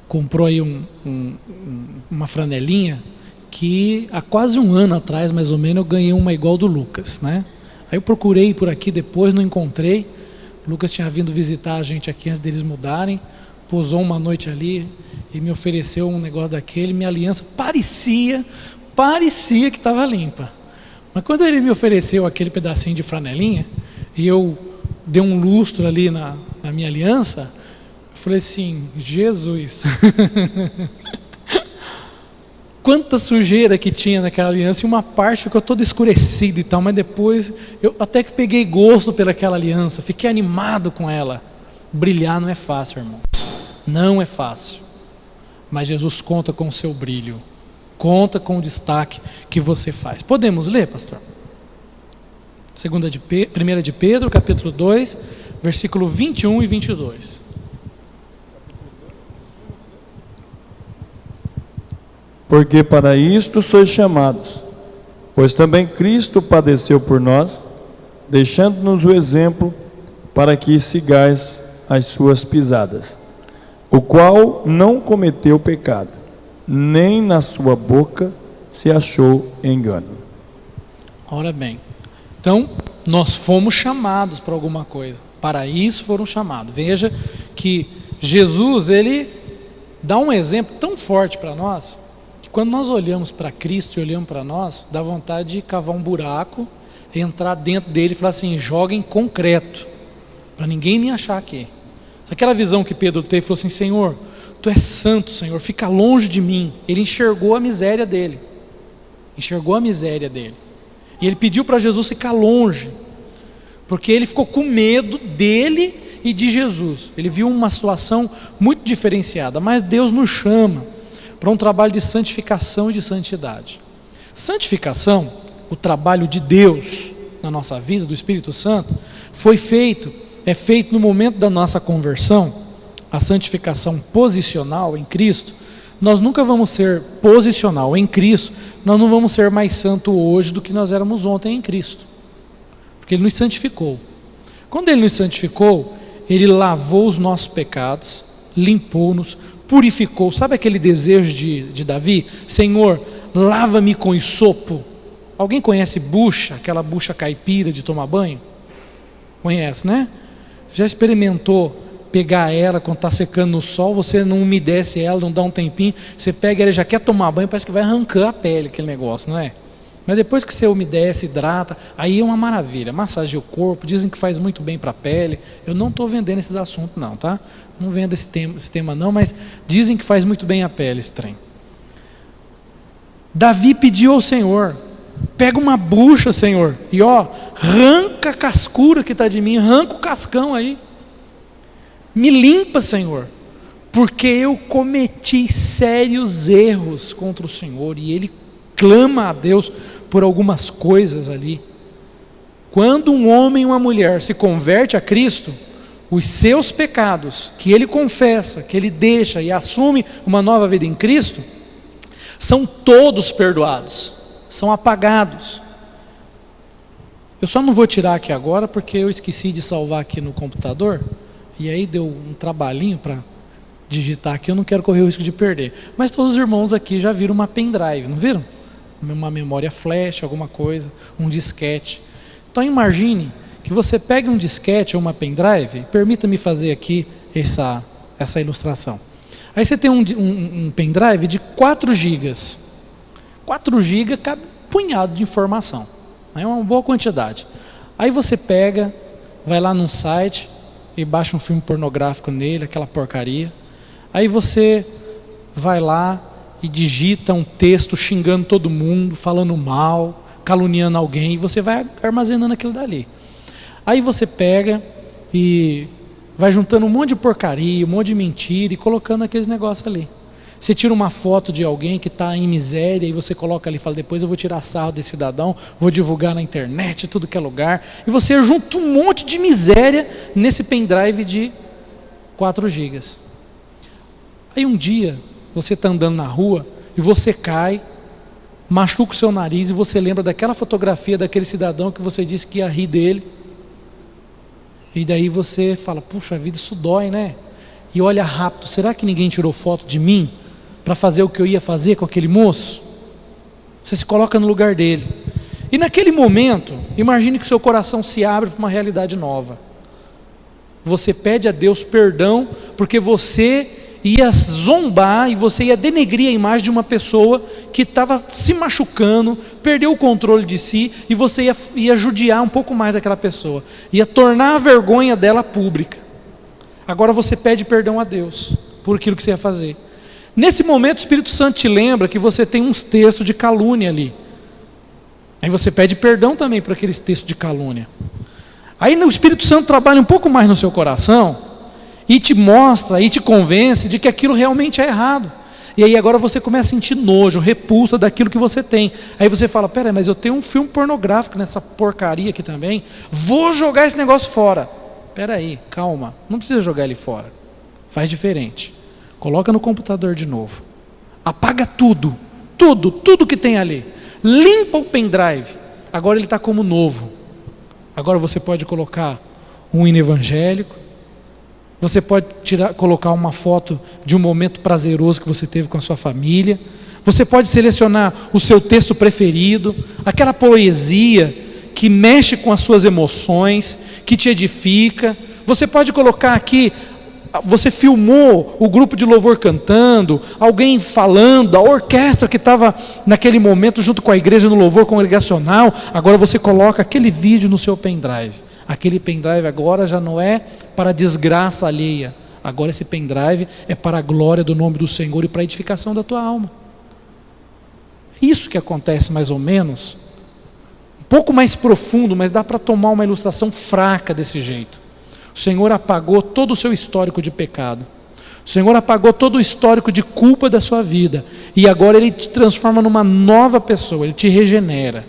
comprou aí uma franelinha que há quase um ano atrás, mais ou menos, eu ganhei uma igual do Lucas, né? Aí eu procurei por aqui depois, não encontrei. O Lucas tinha vindo visitar a gente aqui antes deles mudarem, pousou uma noite ali e me ofereceu um negócio daquele. Minha aliança parecia que estava limpa. Mas quando ele me ofereceu aquele pedacinho de franelinha, e eu dei um lustro ali na minha aliança, eu falei assim, Jesus... Quanta sujeira que tinha naquela aliança, e uma parte ficou toda escurecida e tal, mas depois eu até que peguei gosto pelaquela aliança, fiquei animado com ela. Brilhar não é fácil, irmãos, não é fácil, mas Jesus conta com o seu brilho, conta com o destaque que você faz. Podemos ler, pastor? 1 de Pedro, capítulo 2, versículo 21 e 22. porque para isto sois chamados, pois também Cristo padeceu por nós, deixando-nos o exemplo para que sigais as suas pisadas, o qual não cometeu pecado, nem na sua boca se achou engano. Ora bem, então nós fomos chamados para alguma coisa, para isso foram chamados. Veja que Jesus, ele dá um exemplo tão forte para nós, que quando nós olhamos para Cristo e olhamos para nós, dá vontade de cavar um buraco, entrar dentro dele e falar assim: joga em concreto, para ninguém me achar aqui. Aquela visão que Pedro teve, falou assim: Senhor, Tu és santo, Senhor, fica longe de mim. Ele enxergou a miséria dele, e ele pediu para Jesus ficar longe, porque ele ficou com medo dele e de Jesus. Ele viu uma situação muito diferenciada, mas Deus nos chama para um trabalho de santificação e de santidade. Santificação, o trabalho de Deus na nossa vida, do Espírito Santo, é feito no momento da nossa conversão. A santificação posicional em Cristo, nós nunca vamos ser posicional em Cristo, nós não vamos ser mais santo hoje do que nós éramos ontem em Cristo, porque Ele nos santificou. Quando Ele nos santificou, Ele lavou os nossos pecados, limpou-nos, purificou. Sabe aquele desejo de Davi? Senhor, lava-me com hisopo. Alguém conhece bucha, aquela bucha caipira de tomar banho? Conhece, né? Já experimentou pegar ela quando está secando no sol? Você não umedece ela, não dá um tempinho, você pega ela e já quer tomar banho, parece que vai arrancar a pele aquele negócio, não é? Mas depois que você umedece, hidrata, aí é uma maravilha. Massageia o corpo, dizem que faz muito bem para a pele. Eu não estou vendendo esses assuntos não, tá? Não vendo esse tema não, mas dizem que faz muito bem a pele esse trem. Davi pediu ao Senhor: pega uma bucha, Senhor, e arranca a cascura que está de mim, arranca o cascão aí. Me limpa, Senhor, porque eu cometi sérios erros contra o Senhor. E ele clama a Deus por algumas coisas ali. Quando um homem e uma mulher se converte a Cristo, os seus pecados, que ele confessa, que ele deixa e assume uma nova vida em Cristo, são todos perdoados, são apagados. Eu só não vou tirar aqui agora, porque eu esqueci de salvar aqui no computador, e aí deu um trabalhinho para digitar aqui, eu não quero correr o risco de perder. Mas todos os irmãos aqui já viram uma pendrive, não viram? Uma memória flash, alguma coisa, um disquete. Então imagine que você pegue um disquete ou uma pendrive, permita-me fazer aqui essa ilustração. Aí você tem um pendrive de 4 GB. 4 GB cabe um punhado de informação, é uma boa quantidade. Aí você pega, vai lá num site e baixa um filme pornográfico nele, aquela porcaria. Aí você vai lá e digita um texto xingando todo mundo, falando mal, caluniando alguém, e você vai armazenando aquilo dali. Aí você pega e vai juntando um monte de porcaria, um monte de mentira e colocando aqueles negócios ali. Você tira uma foto de alguém que está em miséria e você coloca ali e fala: depois eu vou tirar sarro desse cidadão, vou divulgar na internet, tudo que é lugar. E você junta um monte de miséria nesse pendrive de 4 GB. Aí um dia você está andando na rua e você cai, machuca o seu nariz e você lembra daquela fotografia daquele cidadão que você disse que ia rir dele. E daí você fala: puxa vida, isso dói, né? E olha rápido: será que ninguém tirou foto de mim para fazer o que eu ia fazer com aquele moço? Você se coloca no lugar dele. E naquele momento, imagine que o seu coração se abre para uma realidade nova. Você pede a Deus perdão, porque você ia zombar e você ia denegrir a imagem de uma pessoa que estava se machucando, perdeu o controle de si, e você ia judiar um pouco mais daquela pessoa, ia tornar a vergonha dela pública. Agora você pede perdão a Deus por aquilo que você ia fazer. Nesse momento o Espírito Santo te lembra que você tem uns textos de calúnia ali. Aí você pede perdão também por aqueles textos de calúnia. Aí o Espírito Santo trabalha um pouco mais no seu coração e te mostra, e te convence de que aquilo realmente é errado. E aí agora você começa a sentir nojo, repulsa daquilo que você tem. Aí você fala: pera, mas eu tenho um filme pornográfico nessa porcaria aqui também, vou jogar esse negócio fora. Pera aí, calma, não precisa jogar ele fora. Faz diferente. Coloca no computador de novo. Apaga tudo. tudo que tem ali. Limpa o pendrive. Agora ele está como novo. Agora você pode colocar um hino evangélico. Você pode colocar uma foto de um momento prazeroso que você teve com a sua família. Você pode selecionar o seu texto preferido, aquela poesia que mexe com as suas emoções, que te edifica. Você pode colocar aqui, você filmou o grupo de louvor cantando, alguém falando, a orquestra que estava naquele momento junto com a igreja no louvor congregacional. Agora você coloca aquele vídeo no seu pendrive. Aquele pendrive agora já não é para desgraça alheia. Agora esse pendrive é para a glória do nome do Senhor e para a edificação da tua alma. Isso que acontece mais ou menos, um pouco mais profundo, mas dá para tomar uma ilustração fraca desse jeito. O Senhor apagou todo o seu histórico de pecado. O Senhor apagou todo o histórico de culpa da sua vida. E agora Ele te transforma numa nova pessoa, Ele te regenera.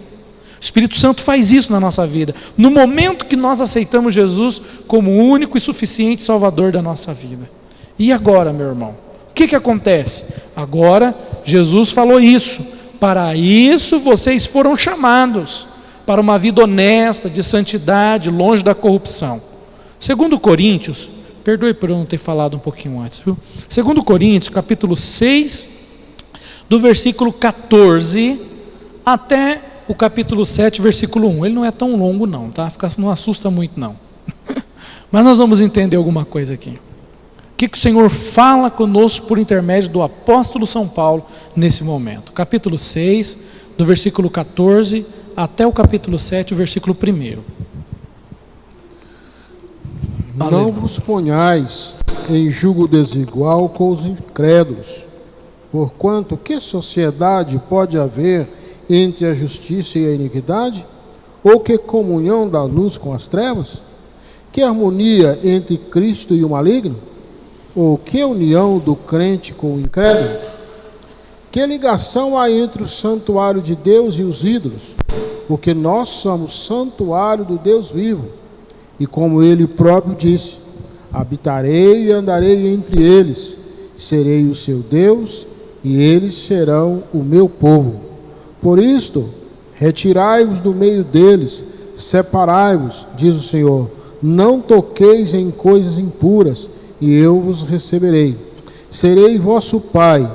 O Espírito Santo faz isso na nossa vida. No momento que nós aceitamos Jesus como o único e suficiente Salvador da nossa vida. E agora, meu irmão? O que acontece? Agora, Jesus falou isso. Para isso vocês foram chamados. Para uma vida honesta, de santidade, longe da corrupção. 2 Coríntios, perdoe por eu não ter falado um pouquinho antes, viu? 2 Coríntios, capítulo 6, do versículo 14 até o capítulo 7, versículo 1. Ele não é tão longo não, tá? Não assusta muito não. Mas nós vamos entender alguma coisa aqui. O que o Senhor fala conosco por intermédio do apóstolo São Paulo nesse momento? Capítulo 6, do versículo 14 até o capítulo 7, o versículo 1. Não vos ponhais em julgo desigual com os incrédulos, porquanto que sociedade pode haver entre a justiça e a iniquidade? Ou que comunhão da luz com as trevas? Que harmonia entre Cristo e o maligno? Ou que união do crente com o incrédulo? Que ligação há entre o santuário de Deus e os ídolos? Porque nós somos santuário do Deus vivo. E como Ele próprio disse, habitarei e andarei entre eles, serei o seu Deus e eles serão o meu povo. Por isto, retirai-vos do meio deles, separai-vos, diz o Senhor, não toqueis em coisas impuras, e eu vos receberei. Serei vosso pai,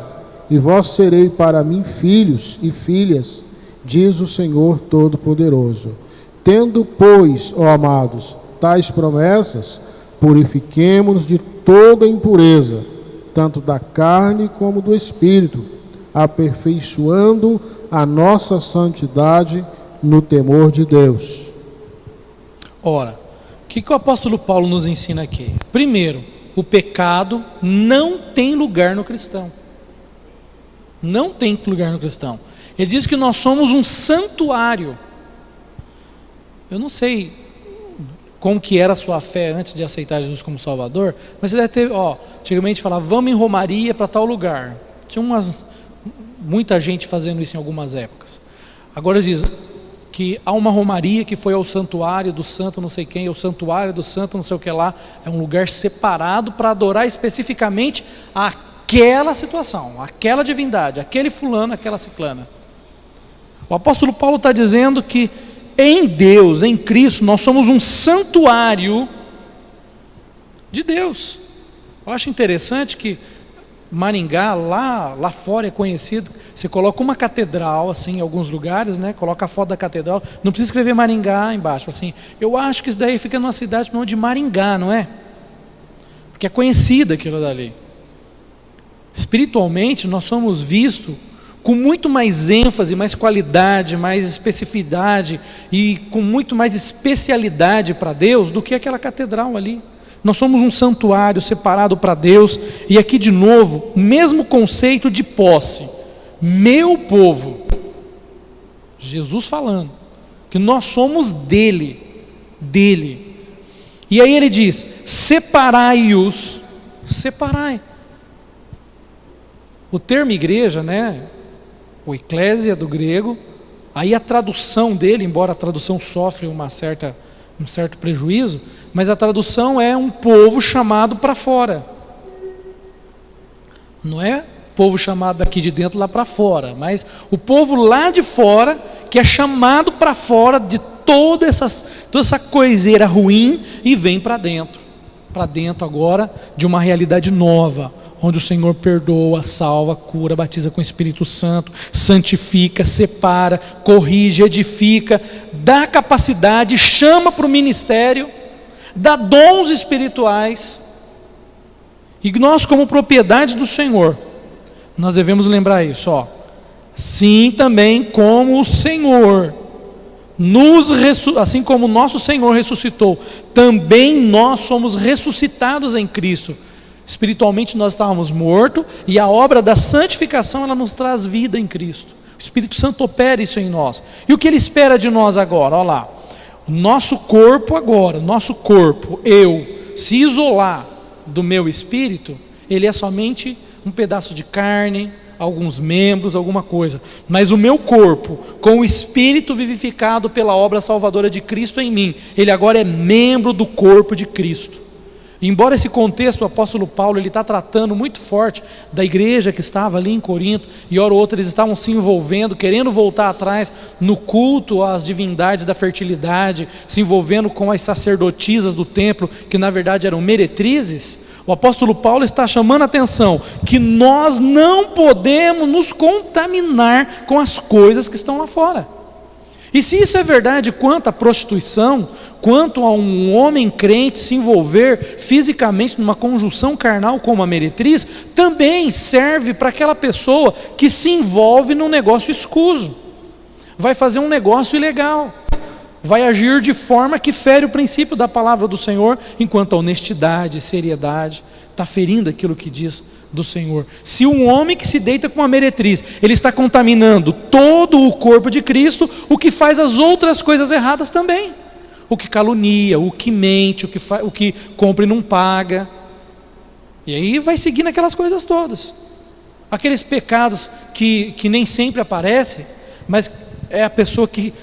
e vós serei para mim filhos e filhas, diz o Senhor Todo-Poderoso. Tendo, pois, ó amados, tais promessas, purifiquemo-nos de toda impureza, tanto da carne como do espírito, aperfeiçoando a nossa santidade no temor de Deus. Ora, o que o apóstolo Paulo nos ensina aqui? Primeiro, o pecado não tem lugar no cristão. Não tem lugar no cristão. Ele diz que nós somos um santuário. Eu não sei como que era a sua fé antes de aceitar Jesus como Salvador, mas você deve ter, antigamente falava, vamos em romaria para tal lugar. Tinha muita gente fazendo isso em algumas épocas. Agora diz que há uma romaria que foi ao santuário do santo não sei quem, ao santuário do santo não sei o que lá, é um lugar separado para adorar especificamente aquela situação, aquela divindade, aquele fulano, aquela ciclana. O apóstolo Paulo está dizendo que em Deus, em Cristo, nós somos um santuário de Deus. Eu acho interessante que Maringá, lá fora é conhecido, você coloca uma catedral, assim, em alguns lugares, né? Coloca a foto da catedral, não precisa escrever Maringá embaixo, assim, eu acho que isso daí fica numa cidade de Maringá, não é? Porque é conhecida aquilo dali. Espiritualmente, nós somos vistos com muito mais ênfase, mais qualidade, mais especificidade e com muito mais especialidade para Deus do que aquela catedral ali. Nós somos um santuário separado para Deus. E aqui de novo, mesmo conceito de posse. Meu povo. Jesus falando que nós somos dele. E aí ele diz, separai-os. Separai. O termo igreja, né? O eclésia do grego, aí a tradução dele, embora a tradução sofre um certo prejuízo, mas a tradução é um povo chamado para fora. Não é povo chamado daqui de dentro lá para fora, mas o povo lá de fora, que é chamado para fora de toda essa coiseira ruim e vem para dentro agora de uma realidade nova, onde o Senhor perdoa, salva, cura, batiza com o Espírito Santo, santifica, separa, corrige, edifica, dá capacidade, chama para o ministério, dá dons espirituais. E nós, como propriedade do Senhor, nós devemos lembrar isso, sim, também como o Senhor assim como o nosso Senhor ressuscitou, também nós somos ressuscitados em Cristo. Espiritualmente nós estávamos mortos, e a obra da santificação, ela nos traz vida em Cristo. O Espírito Santo opera isso em nós. E o que Ele espera de nós agora? Olha lá, o nosso corpo agora, se isolar do meu espírito, ele é somente um pedaço de carne, alguns membros, alguma coisa, mas o meu corpo, com o Espírito vivificado pela obra salvadora de Cristo em mim, ele agora é membro do corpo de Cristo. Embora esse contexto, o apóstolo Paulo, ele está tratando muito forte da igreja que estava ali em Corinto, e hora ou outra eles estavam se envolvendo, querendo voltar atrás no culto às divindades da fertilidade, se envolvendo com as sacerdotisas do templo, que na verdade eram meretrizes. O apóstolo Paulo está chamando a atenção que nós não podemos nos contaminar com as coisas que estão lá fora. E se isso é verdade quanto à prostituição, quanto a um homem crente se envolver fisicamente numa conjunção carnal com uma meretriz, também serve para aquela pessoa que se envolve num negócio escuso, vai fazer um negócio ilegal, vai agir de forma que fere o princípio da palavra do Senhor, enquanto a honestidade, seriedade, está ferindo aquilo que diz do Senhor. Se um homem que se deita com uma meretriz, ele está contaminando todo o corpo de Cristo, o que faz as outras coisas erradas também. O que calunia, o que mente, o que compra e não paga. E aí vai seguindo aquelas coisas todas. Aqueles pecados que nem sempre aparecem, mas é a pessoa que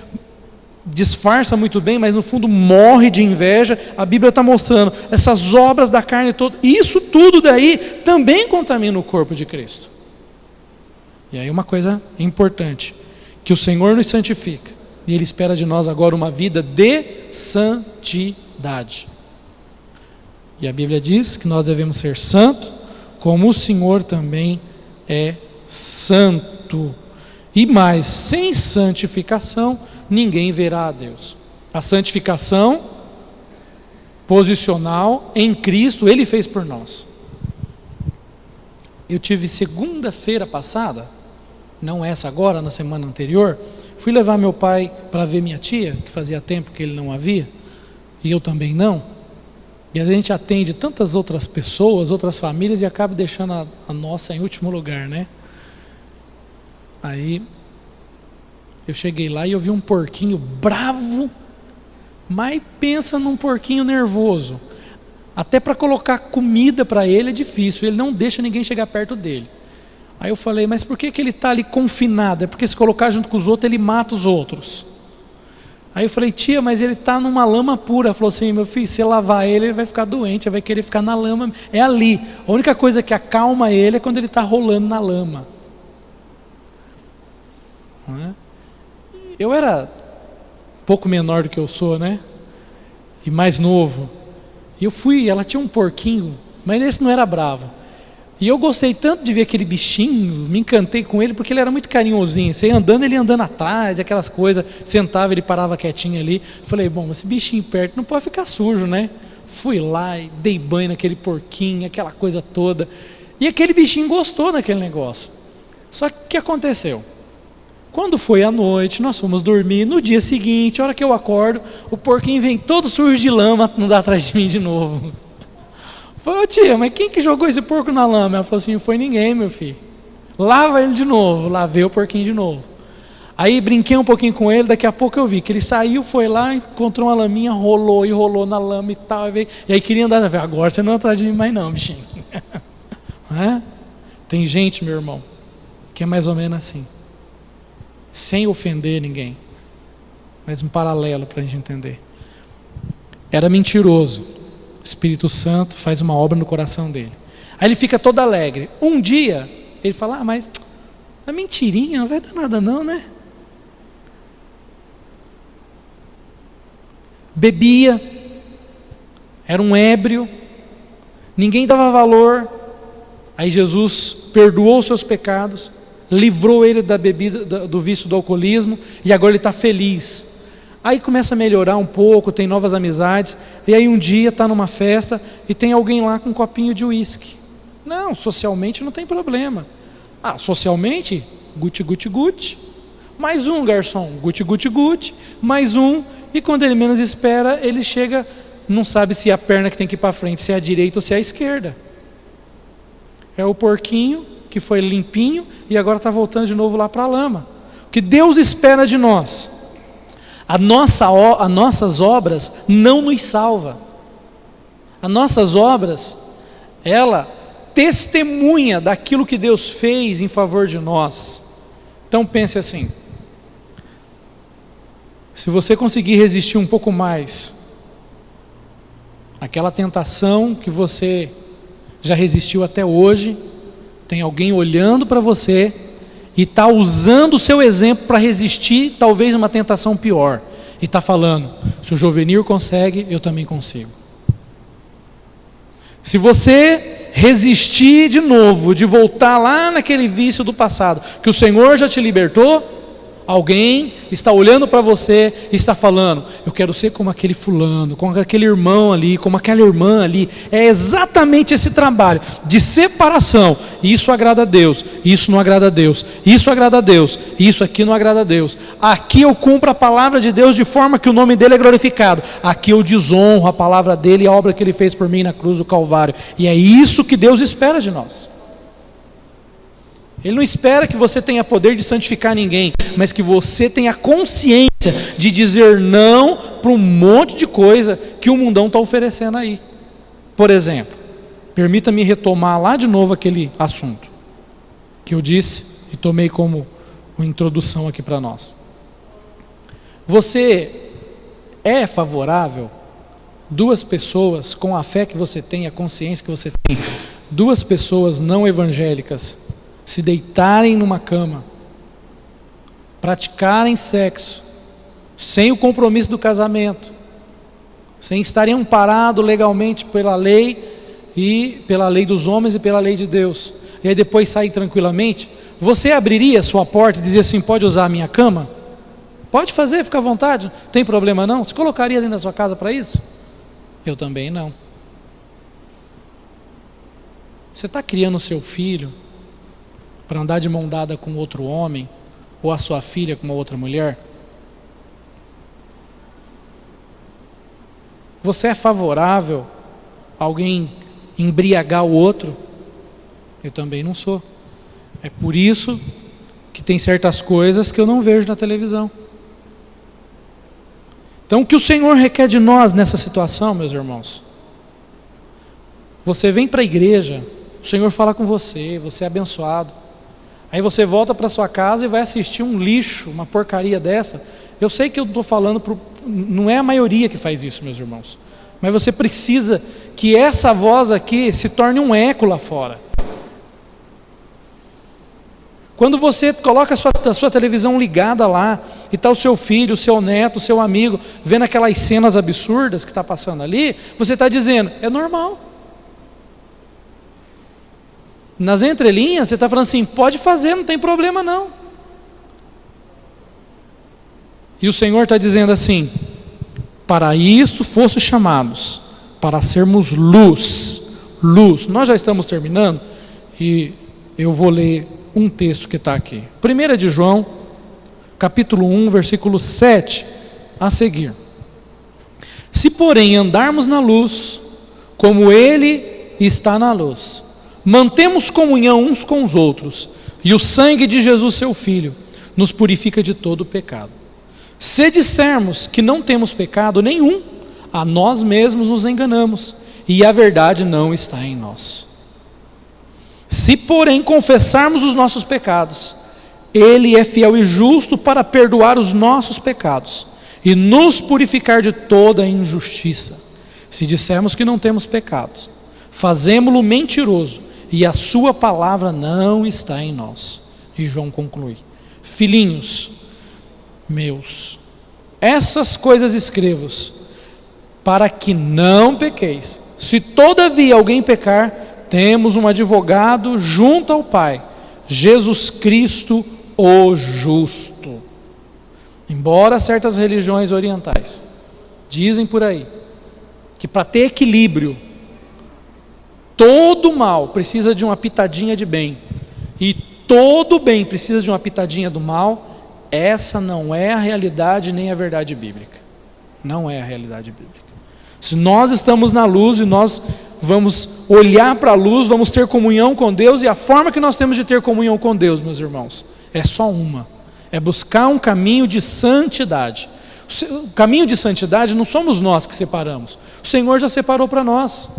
disfarça muito bem, mas no fundo morre de inveja. A Bíblia está mostrando essas obras da carne toda, isso tudo daí também contamina o corpo de Cristo. E aí uma coisa importante, que o Senhor nos santifica, e Ele espera de nós agora uma vida de santidade. E a Bíblia diz que nós devemos ser santos, como o Senhor também é santo. E mais, sem santificação, ninguém verá a Deus. A santificação posicional em Cristo, Ele fez por nós. Eu tive segunda-feira passada, não essa agora, na semana anterior, fui levar meu pai para ver minha tia, que fazia tempo que ele não a via, e eu também não. E a gente atende tantas outras pessoas, outras famílias, e acaba deixando a nossa em último lugar, né? Aí eu cheguei lá e eu vi um porquinho bravo, mas pensa num porquinho nervoso. Até para colocar comida para ele é difícil, ele não deixa ninguém chegar perto dele. Aí eu falei, mas por que ele está ali confinado? É porque se colocar junto com os outros, ele mata os outros. Aí eu falei, tia, mas ele está numa lama pura. Ela falou assim, meu filho, se lavar ele vai ficar doente, ele vai querer ficar na lama, é ali. A única coisa que acalma ele é quando ele está rolando na lama. Não é? Eu era um pouco menor do que eu sou, né? E mais novo. E eu fui, ela tinha um porquinho, mas esse não era bravo. E eu gostei tanto de ver aquele bichinho, me encantei com ele, porque ele era muito carinhosinho. Você ia andando, ele ia andando atrás, aquelas coisas, sentava, ele parava quietinho ali. Falei, bom, esse bichinho perto não pode ficar sujo, né? Fui lá e dei banho naquele porquinho, aquela coisa toda. E aquele bichinho gostou daquele negócio. Só que o que aconteceu? Quando foi à noite, nós fomos dormir, no dia seguinte, a hora que eu acordo, o porquinho vem todo sujo de lama, não dá atrás de mim de novo. Falei, tia, mas quem que jogou esse porco na lama? Ela falou assim, não foi ninguém, meu filho. Lava ele de novo. Lavei o porquinho de novo. Aí brinquei um pouquinho com ele, daqui a pouco eu vi que ele saiu, foi lá, encontrou uma laminha, rolou e rolou na lama e tal. E aí queria andar, falei, agora você não atrás de mim mais não, bichinho. Não é? Tem gente, meu irmão, que é mais ou menos assim. Sem ofender ninguém, mas um paralelo para a gente entender. Era mentiroso, o Espírito Santo faz uma obra no coração dele, aí ele fica todo alegre. Um dia Ele fala, mas é mentirinha, não vai dar nada não, né? Bebia, era um ébrio, ninguém dava valor. Aí Jesus perdoou os seus pecados, livrou ele da bebida, do vício do alcoolismo, e agora ele está feliz. Aí começa a melhorar um pouco, tem novas amizades, e aí um dia está numa festa e tem alguém lá com um copinho de uísque. Não, socialmente não tem problema. Socialmente, guti, guti, guti. Mais um, garçom, guti, guti, guti. Mais um, e quando ele menos espera, ele chega, não sabe se é a perna que tem que ir para frente, se é a direita ou se é a esquerda. É o porquinho que foi limpinho e agora está voltando de novo lá para a lama. O que Deus espera de nós? As nossas obras não nos salva. As nossas obras, ela testemunha daquilo que Deus fez em favor de nós. Então pense assim, se você conseguir resistir um pouco mais àquela tentação que você já resistiu até hoje, tem alguém olhando para você e está usando o seu exemplo para resistir talvez uma tentação pior, e está falando, se o Jovenir consegue, eu também consigo. Se você resistir de novo, de voltar lá naquele vício do passado, que o Senhor já te libertou, alguém está olhando para você e está falando, eu quero ser como aquele fulano, como aquele irmão ali, como aquela irmã ali. É exatamente esse trabalho de separação. Isso agrada a Deus, isso não agrada a Deus, isso agrada a Deus, isso aqui não agrada a Deus. Aqui eu cumpro a palavra de Deus de forma que o nome dele é glorificado. Aqui eu desonro a palavra dele e a obra que ele fez por mim na cruz do Calvário. E é isso que Deus espera de nós. Ele não espera que você tenha poder de santificar ninguém, mas que você tenha consciência de dizer não para um monte de coisa que o mundão está oferecendo aí. Por exemplo, permita-me retomar lá de novo aquele assunto que eu disse e tomei como uma introdução aqui para nós. Você é favorável, duas pessoas com a fé que você tem, a consciência que você tem, duas pessoas não evangélicas, se deitarem numa cama, praticarem sexo, sem o compromisso do casamento, sem estarem amparados legalmente pela lei, e pela lei dos homens e pela lei de Deus, e aí depois sair tranquilamente, você abriria a sua porta e dizia assim, pode usar a minha cama? Pode fazer, fica à vontade, não tem problema não? Você colocaria dentro da sua casa para isso? Eu também não. Você está criando o seu filho para andar de mão dada com outro homem, ou a sua filha com uma outra mulher? Você é favorável a alguém embriagar o outro? Eu também não sou. É por isso que tem certas coisas que eu não vejo na televisão. Então o que o Senhor requer de nós nessa situação, meus irmãos? Você vem para a igreja, o Senhor fala com você, você é abençoado. Aí você volta para sua casa e vai assistir um lixo, uma porcaria dessa. Eu sei que eu estou falando, não é a maioria que faz isso, meus irmãos. Mas você precisa que essa voz aqui se torne um eco lá fora. Quando você coloca a sua televisão ligada lá, e está o seu filho, o seu neto, o seu amigo, vendo aquelas cenas absurdas que está passando ali, você está dizendo, é normal. Nas entrelinhas, você está falando assim, pode fazer, não tem problema não. E o Senhor está dizendo assim, para isso fosse chamados, para sermos luz. Luz. Nós já estamos terminando, e eu vou ler um texto que está aqui. 1 de João, capítulo 1, versículo 7, a seguir. Se porém andarmos na luz, como Ele está na luz, mantemos comunhão uns com os outros, e o sangue de Jesus, seu Filho, nos purifica de todo o pecado. Se dissermos que não temos pecado nenhum, a nós mesmos nos enganamos, e a verdade não está em nós. Se porém confessarmos os nossos pecados, Ele é fiel e justo para perdoar os nossos pecados, e nos purificar de toda injustiça. Se dissermos que não temos pecados, fazemo-lo mentiroso, e a sua palavra não está em nós. E João conclui: filhinhos meus, essas coisas escrevo-vos, para que não pequeis. Se todavia alguém pecar, temos um advogado junto ao Pai, Jesus Cristo o justo. Embora certas religiões orientais dizem por aí que para ter equilíbrio, todo mal precisa de uma pitadinha de bem, e todo bem precisa de uma pitadinha do mal, essa não é a realidade nem a verdade bíblica. Não é a realidade bíblica. Se nós estamos na luz e nós vamos olhar para a luz, vamos ter comunhão com Deus, e a forma que nós temos de ter comunhão com Deus, meus irmãos, é só uma: é buscar um caminho de santidade. O caminho de santidade não somos nós que separamos, o Senhor já separou para nós.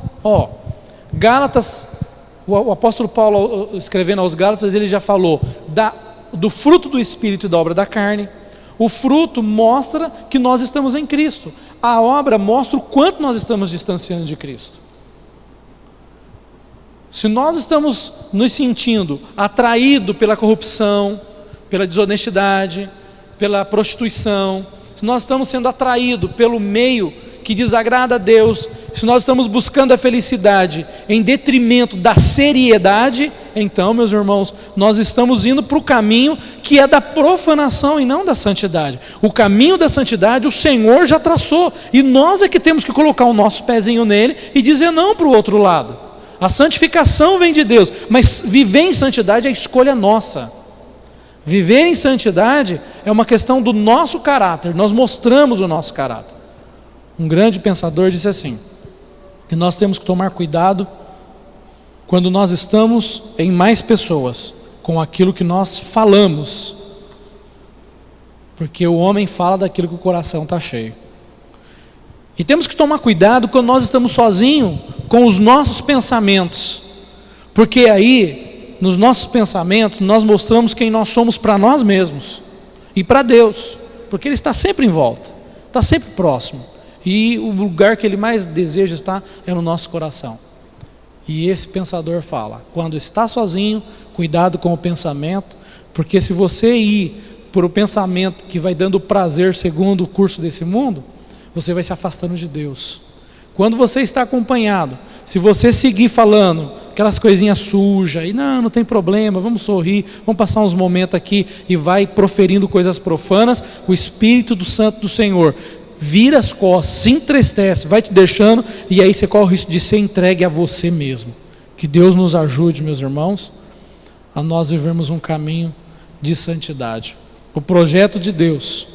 Gálatas, o apóstolo Paulo, escrevendo aos Gálatas, ele já falou do fruto do Espírito e da obra da carne. O fruto mostra que nós estamos em Cristo, a obra mostra o quanto nós estamos distanciando de Cristo. Se nós estamos nos sentindo atraídos pela corrupção, pela desonestidade, pela prostituição, se nós estamos sendo atraídos pelo meio que desagrada a Deus, se nós estamos buscando a felicidade em detrimento da seriedade, então, meus irmãos, nós estamos indo para o caminho que é da profanação e não da santidade. O caminho da santidade o Senhor já traçou, e nós é que temos que colocar o nosso pezinho nele e dizer não para o outro lado. A santificação vem de Deus, mas viver em santidade é escolha nossa. Viver em santidade é uma questão do nosso caráter, nós mostramos o nosso caráter. Um grande pensador disse assim, que nós temos que tomar cuidado quando nós estamos em mais pessoas, com aquilo que nós falamos, porque o homem fala daquilo que o coração está cheio. E temos que tomar cuidado quando nós estamos sozinhos com os nossos pensamentos, porque aí, nos nossos pensamentos, nós mostramos quem nós somos para nós mesmos e para Deus, porque Ele está sempre em volta, está sempre próximo. E o lugar que Ele mais deseja estar é no nosso coração. E esse pensador fala, quando está sozinho, cuidado com o pensamento, porque se você ir por o pensamento que vai dando prazer segundo o curso desse mundo, você vai se afastando de Deus. Quando você está acompanhado, se você seguir falando aquelas coisinhas sujas, e não tem problema, vamos sorrir, vamos passar uns momentos aqui, e vai proferindo coisas profanas, o Espírito do Santo do Senhor vira as costas, se entristece, vai te deixando, e aí você corre o risco de ser entregue a você mesmo. Que Deus nos ajude, meus irmãos, a nós vivermos um caminho de santidade. O projeto de Deus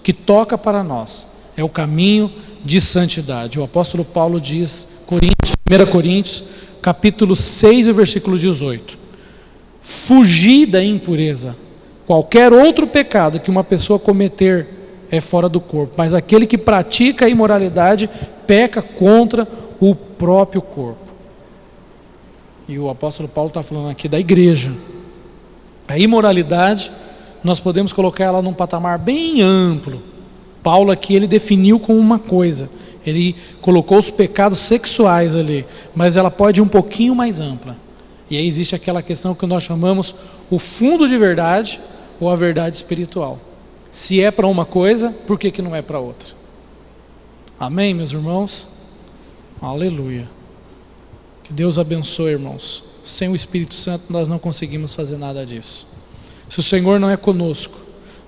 que toca para nós é o caminho de santidade. O apóstolo Paulo diz, 1 Coríntios, capítulo 6, versículo 18: fugir da impureza. Qualquer outro pecado que uma pessoa cometer é fora do corpo, mas aquele que pratica a imoralidade peca contra o próprio corpo. E o apóstolo Paulo está falando aqui da igreja. A imoralidade, nós podemos colocar ela num patamar bem amplo. Paulo aqui, ele definiu como uma coisa, ele colocou os pecados sexuais ali, mas ela pode ir um pouquinho mais ampla. E aí existe aquela questão que nós chamamos o fundo de verdade ou a verdade espiritual. Se é para uma coisa, por que não é para outra? Amém, meus irmãos? Aleluia. Que Deus abençoe, irmãos. Sem o Espírito Santo nós não conseguimos fazer nada disso. Se o Senhor não é conosco,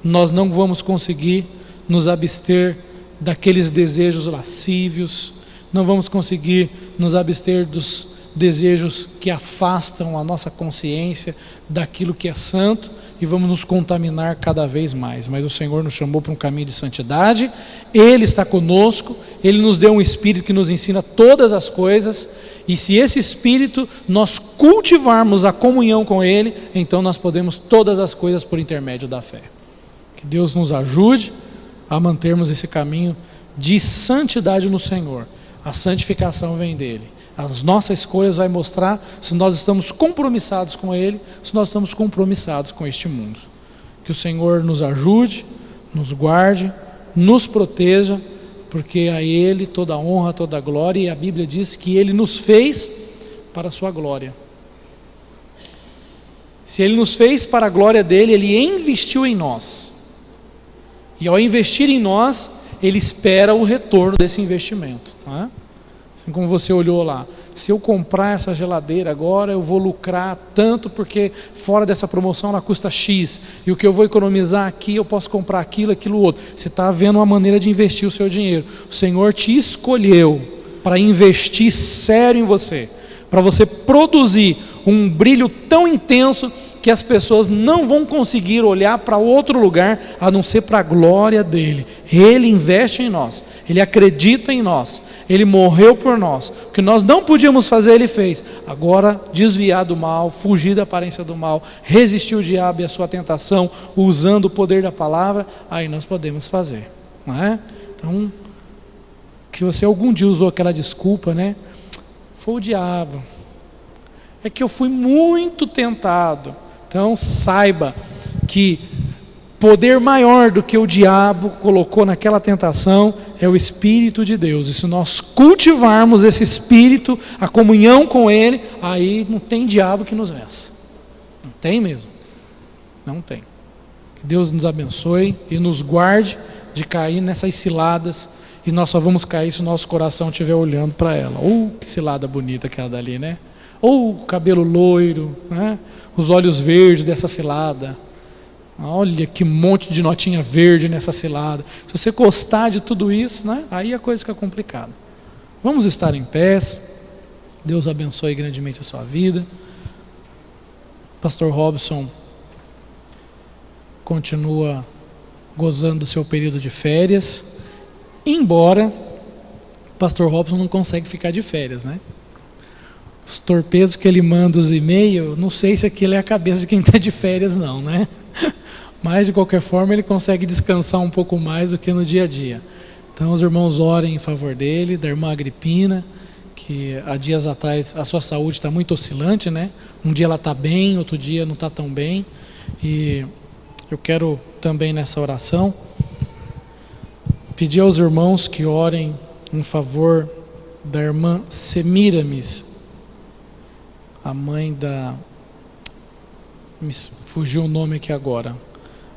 nós não vamos conseguir nos abster daqueles desejos lascívios, não vamos conseguir nos abster dos desejos que afastam a nossa consciência daquilo que é santo, e vamos nos contaminar cada vez mais. Mas o Senhor nos chamou para um caminho de santidade, Ele está conosco, Ele nos deu um Espírito que nos ensina todas as coisas, e se esse Espírito nós cultivarmos a comunhão com Ele, então nós podemos todas as coisas por intermédio da fé. Que Deus nos ajude a mantermos esse caminho de santidade no Senhor. A santificação vem dEle. As nossas escolhas vai mostrar se nós estamos compromissados com Ele, se nós estamos compromissados com este mundo. Que o Senhor nos ajude, nos guarde, nos proteja, porque a Ele toda a honra, toda a glória, e a Bíblia diz que Ele nos fez para a sua glória. Se Ele nos fez para a glória dEle, Ele investiu em nós. E ao investir em nós, Ele espera o retorno desse investimento. Não é? Assim como você olhou lá. Se eu comprar essa geladeira agora, eu vou lucrar tanto, porque fora dessa promoção ela custa X. E o que eu vou economizar aqui, eu posso comprar aquilo, aquilo outro. Você está vendo uma maneira de investir o seu dinheiro. O Senhor te escolheu para investir sério em você. Para você produzir um brilho tão intenso que as pessoas não vão conseguir olhar para outro lugar a não ser para a glória dele. Ele investe em nós, Ele acredita em nós, Ele morreu por nós. O que nós não podíamos fazer, Ele fez. Agora, desviar do mal, fugir da aparência do mal, resistir o diabo e a sua tentação, usando o poder da palavra, aí nós podemos fazer. Não é? Então, que você algum dia usou aquela desculpa, né? Foi o diabo. É que eu fui muito tentado. Então saiba que poder maior do que o diabo colocou naquela tentação é o Espírito de Deus. E se nós cultivarmos esse Espírito, a comunhão com Ele, aí não tem diabo que nos vença. Não tem mesmo. Não tem. Que Deus nos abençoe e nos guarde de cair nessas ciladas. E nós só vamos cair se o nosso coração estiver olhando para ela. Que cilada bonita aquela dali, né? Ou o cabelo loiro, né? Os olhos verdes dessa cilada. Olha que monte de notinha verde nessa cilada. Se você gostar de tudo isso, né? Aí a coisa fica complicada. Vamos estar em pés. Deus abençoe grandemente a sua vida. Pastor Robson continua gozando do seu período de férias, embora Pastor Robson não consegue ficar de férias, né? Os torpedos que ele manda, os e-mails, não sei se aquilo é a cabeça de quem está de férias não, né? Mas de qualquer forma ele consegue descansar um pouco mais do que no dia a dia. Então os irmãos orem em favor dele, da irmã Agripina, que há dias atrás a sua saúde está muito oscilante, né? Um dia ela está bem, outro dia não está tão bem. E eu quero também nessa oração pedir aos irmãos que orem em favor da irmã Semiramis, a mãe da... me fugiu o nome aqui agora.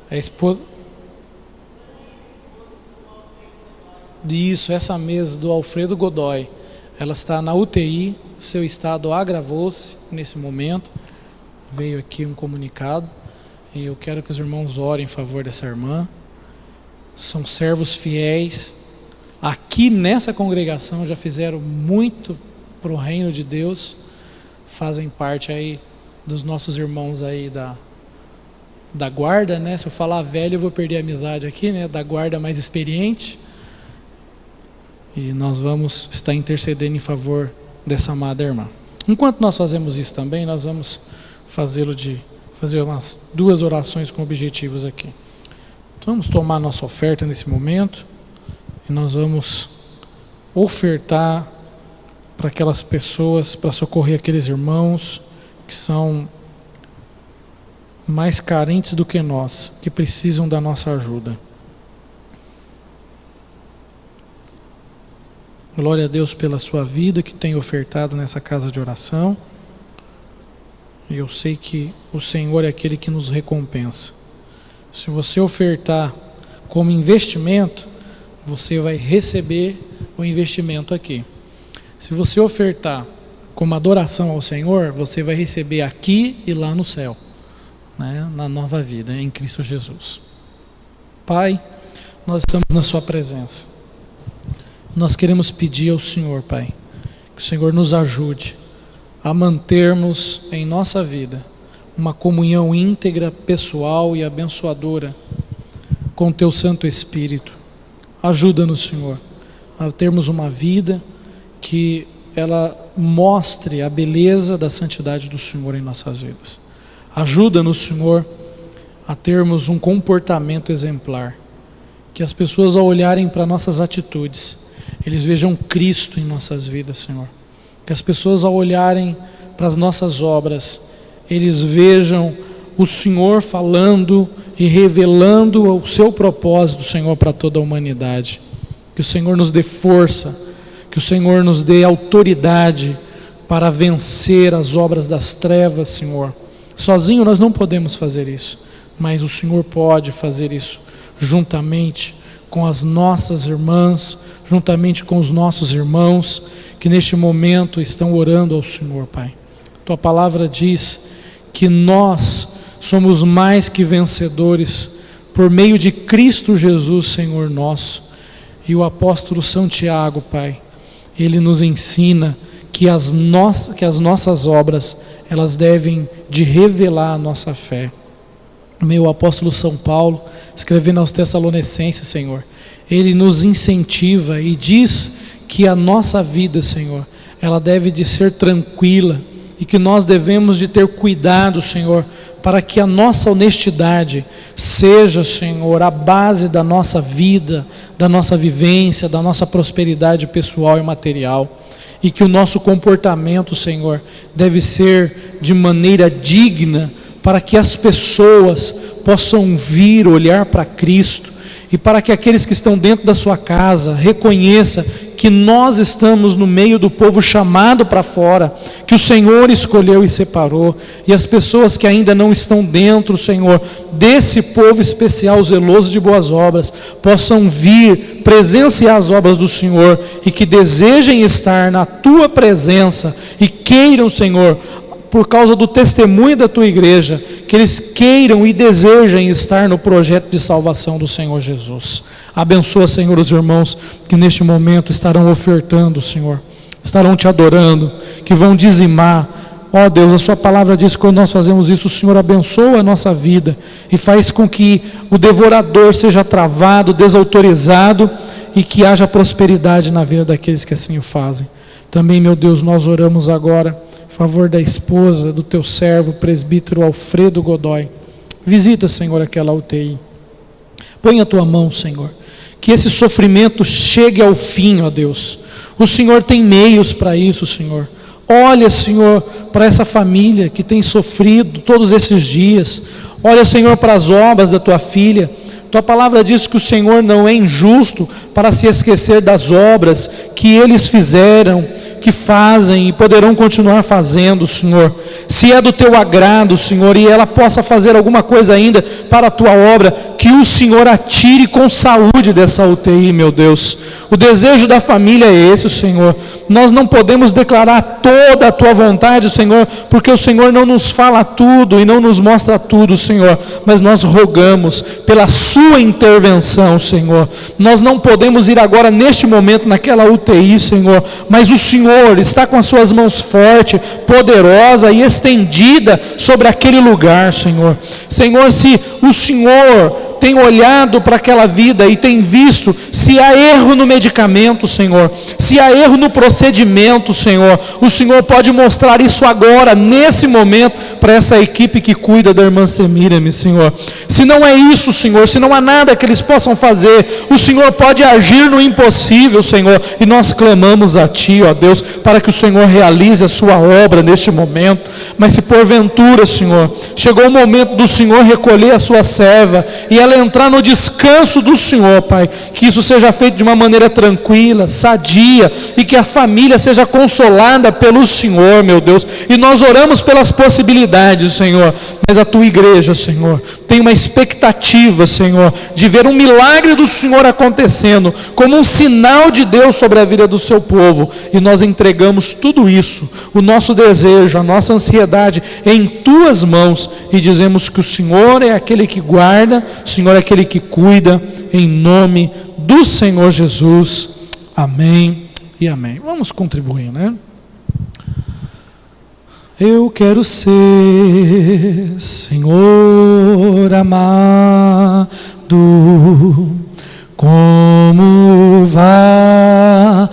A esposa... Isso, essa mesa do Alfredo Godoy. Ela está na UTI, seu estado agravou-se nesse momento. Veio aqui um comunicado. E eu quero que os irmãos orem em favor dessa irmã. São servos fiéis. Aqui nessa congregação já fizeram muito para o reino de Deus. Fazem parte aí dos nossos irmãos aí da guarda, né? Se eu falar velho eu vou perder a amizade aqui, né? Da guarda mais experiente. E nós vamos estar intercedendo em favor dessa amada irmã. Enquanto nós fazemos isso também, nós vamos fazer umas 2 orações com objetivos aqui. Vamos tomar nossa oferta nesse momento e nós vamos ofertar para aquelas pessoas, para socorrer aqueles irmãos que são mais carentes do que nós, que precisam da nossa ajuda. Glória a Deus pela sua vida que tem ofertado nessa casa de oração. E eu sei que o Senhor é aquele que nos recompensa. Se você ofertar como investimento, você vai receber o investimento aqui. Se você ofertar como adoração ao Senhor, você vai receber aqui e lá no céu, né? Na nova vida, em Cristo Jesus. Pai, nós estamos na sua presença. Nós queremos pedir ao Senhor, Pai, que o Senhor nos ajude a mantermos em nossa vida uma comunhão íntegra, pessoal e abençoadora com o Teu Santo Espírito. Ajuda-nos, Senhor, a termos uma vida que ela mostre a beleza da santidade do Senhor em nossas vidas. Ajuda-nos, Senhor, a termos um comportamento exemplar, que as pessoas ao olharem para nossas atitudes, eles vejam Cristo em nossas vidas, Senhor. Que as pessoas ao olharem para as nossas obras, eles vejam o Senhor falando e revelando o seu propósito, Senhor, para toda a humanidade. Que o Senhor nos dê força, que o Senhor nos dê autoridade para vencer as obras das trevas, Senhor, Sozinho nós não podemos fazer isso, mas o Senhor pode fazer isso juntamente com as nossas irmãs, juntamente com os nossos irmãos que neste momento estão orando ao Senhor, Pai. Tua palavra diz que nós somos mais que vencedores por meio de Cristo Jesus, Senhor nosso. E o apóstolo São Tiago, Pai, ele nos ensina que as nossas obras, elas devem de revelar a nossa fé. Meu apóstolo São Paulo, escrevendo aos Tessalonicenses, Senhor, ele nos incentiva e diz que a nossa vida, Senhor, ela deve de ser tranquila e que nós devemos de ter cuidado, Senhor, para que a nossa honestidade seja, Senhor, a base da nossa vida, da nossa vivência, da nossa prosperidade pessoal e material. E que o nosso comportamento, Senhor, deve ser de maneira digna, para que as pessoas possam vir olhar para Cristo, e para que aqueles que estão dentro da sua casa reconheçam que nós estamos no meio do povo chamado para fora, que o Senhor escolheu e separou, e as pessoas que ainda não estão dentro, Senhor, desse povo especial, zeloso de boas obras, possam vir presenciar as obras do Senhor, e que desejem estar na Tua presença, e queiram, Senhor, por causa do testemunho da Tua igreja, que eles queiram e desejem estar no projeto de salvação do Senhor Jesus. Abençoa, Senhor, os irmãos que neste momento estarão ofertando, Senhor, estarão Te adorando, que vão dizimar. Ó Deus, a Sua palavra diz que quando nós fazemos isso, o Senhor abençoa a nossa vida e faz com que o devorador seja travado, desautorizado, e que haja prosperidade na vida daqueles que assim o fazem. Também, meu Deus, nós oramos agora em favor da esposa do Teu servo, o presbítero Alfredo Godoy. Visita, Senhor, aquela UTI. Põe a Tua mão, Senhor, que esse sofrimento chegue ao fim, ó Deus. O Senhor tem meios para isso, Senhor. Olha, Senhor, para essa família que tem sofrido todos esses dias. Olha, Senhor, para as obras da Tua filha. Tua palavra diz que o Senhor não é injusto para se esquecer das obras que eles fizeram, que fazem e poderão continuar fazendo, Senhor. Se é do Teu agrado, Senhor, e ela possa fazer alguma coisa ainda para a Tua obra, que o Senhor a tire com saúde dessa UTI, meu Deus. O desejo da família é esse, Senhor. Nós não podemos declarar toda a Tua vontade, Senhor, porque o Senhor não nos fala tudo e não nos mostra tudo, Senhor, mas nós rogamos pela Sua intervenção, Senhor. Nós não podemos ir agora neste momento naquela UTI, Senhor, mas o Senhor está com as Suas mãos forte, poderosa e estendida sobre aquele lugar, Senhor. Senhor, se o Senhor tem olhado para aquela vida e tem visto se há erro no medicamento, Senhor, se há erro no procedimento, Senhor, o Senhor pode mostrar isso agora, nesse momento, para essa equipe que cuida da irmã Semírame, Senhor. Se não é isso, Senhor, se não há nada que eles possam fazer, o Senhor pode agir no impossível, Senhor, e nós clamamos a Ti, ó Deus, para que o Senhor realize a Sua obra neste momento. Mas se porventura, Senhor, chegou o momento do Senhor recolher a Sua serva e ela entrar no descanso do Senhor, Pai, que isso seja feito de uma maneira tranquila, sadia, e que a família seja consolada pelo Senhor, meu Deus. E nós oramos pelas possibilidades, Senhor, mas a Tua igreja, Senhor, tem uma expectativa, Senhor, de ver um milagre do Senhor acontecendo, como um sinal de Deus sobre a vida do Seu povo, e nós entregamos tudo isso, o nosso desejo, a nossa ansiedade em Tuas mãos, e dizemos que o Senhor é aquele que guarda, o Senhor é aquele que cuida, em nome do Senhor Jesus. Amém e amém. Vamos contribuir, né? Eu quero ser, Senhor amado, como vaso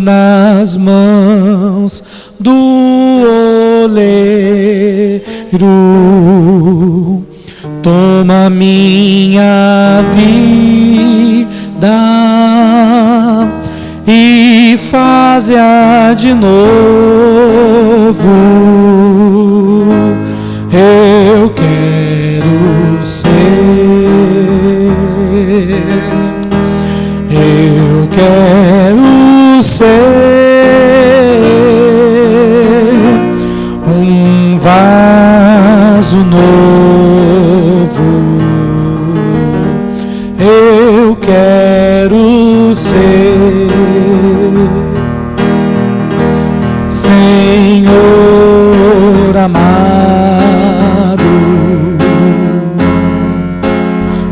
nas mãos do oleiro. Toma minha vida e faz-a de novo. Eu quero ser, eu quero ser um vaso vaso novo, eu quero ser, Senhor amado,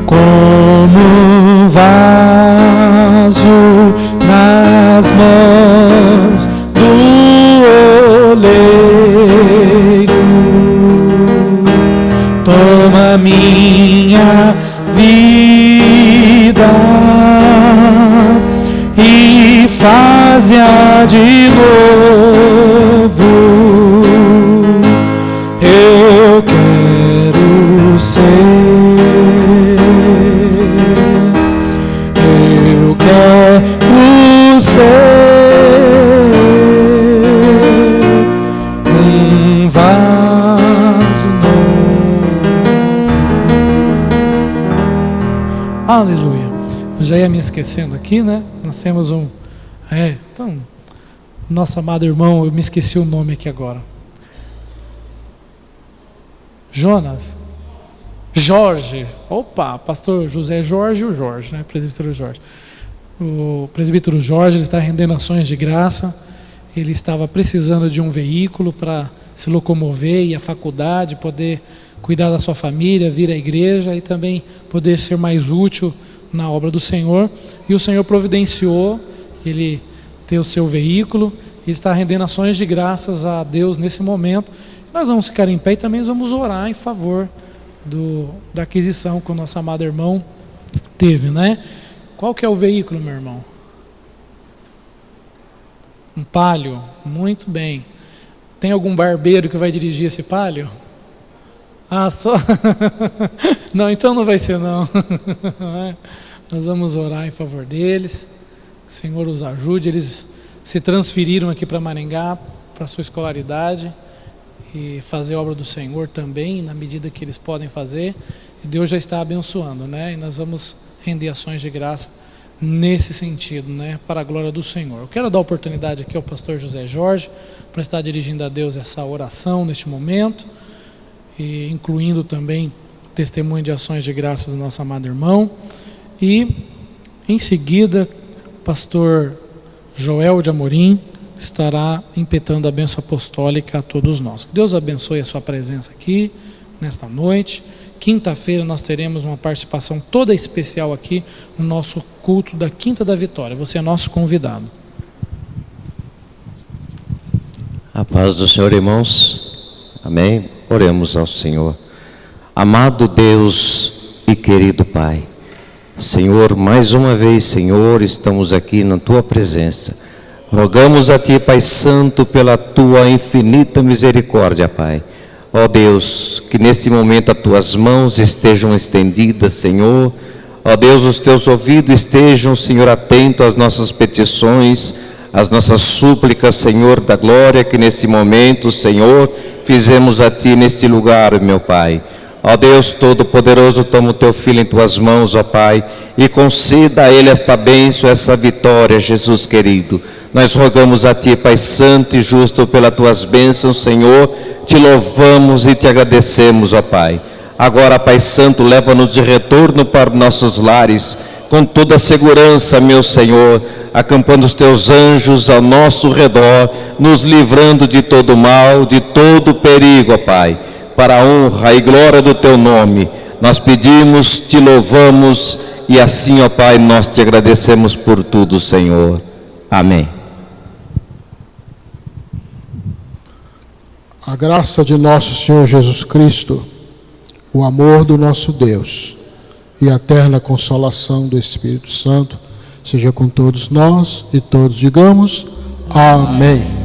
como um vaso nas mãos do oleiro. Toma minha vida e faz-a de novo. Eu quero ser, eu quero ser um vaso novo. Aleluia. Eu já ia me esquecendo aqui, né? Nós temos então, nosso amado irmão, eu me esqueci o nome aqui agora. Jorge. Opa, pastor José Jorge, o Jorge, né? Presbítero Jorge. O presbítero Jorge, ele está rendendo ações de graça. Ele estava precisando de um veículo para se locomover, ir à faculdade, poder cuidar da sua família, vir à igreja e também poder ser mais útil na obra do Senhor. E o Senhor providenciou ele ter o seu veículo e está rendendo ações de graças a Deus nesse momento. Nós vamos ficar em pé e também vamos orar em favor da aquisição que o nosso amado irmão teve, né? Qual que é o veículo, meu irmão? Um Palio? Muito bem. Tem algum barbeiro que vai dirigir esse Palio? Ah, só? Não, então não vai ser não. Nós vamos orar em favor deles. O Senhor os ajude. Eles se transferiram aqui para Maringá, para a sua escolaridade e fazer a obra do Senhor também, na medida que eles podem fazer. E Deus já está abençoando, né? E nós vamos render ações de graça nesse sentido, né? Para a glória do Senhor. Eu quero dar oportunidade aqui ao pastor José Jorge para estar dirigindo a Deus essa oração neste momento, e incluindo também testemunho de ações de graça do nosso amado irmão. E em seguida, pastor Joel de Amorim estará impetrando a bênção apostólica a todos nós. Que Deus abençoe a sua presença aqui nesta noite. Quinta-feira nós teremos uma participação toda especial aqui no nosso culto da Quinta da Vitória. Você é nosso convidado. A paz do Senhor, irmãos. Amém. Oremos ao Senhor. Amado Deus e querido Pai, Senhor, mais uma vez, Senhor, estamos aqui na Tua presença. Rogamos a Ti, Pai Santo, pela Tua infinita misericórdia, Pai. Ó Deus, que nesse momento as Tuas mãos estejam estendidas, Senhor. Ó Deus, os Teus ouvidos estejam, Senhor, atentos às nossas petições, às nossas súplicas, Senhor da glória, que nesse momento, Senhor, fizemos a Ti neste lugar, meu Pai. Ó Deus Todo-Poderoso, toma o Teu Filho em Tuas mãos, ó Pai, e conceda a Ele esta bênção, essa vitória, Jesus querido. Nós rogamos a Ti, Pai Santo e Justo, pelas Tuas bênçãos, Senhor, Te louvamos e Te agradecemos, ó Pai. Agora, Pai Santo, leva-nos de retorno para nossos lares, com toda a segurança, meu Senhor, acampando os Teus anjos ao nosso redor, nos livrando de todo mal, de todo perigo, ó Pai. Para a honra e glória do Teu nome, nós pedimos, Te louvamos e assim, ó Pai, nós Te agradecemos por tudo, Senhor. Amém. A graça de nosso Senhor Jesus Cristo, o amor do nosso Deus e a eterna consolação do Espírito Santo seja com todos nós e todos digamos amém.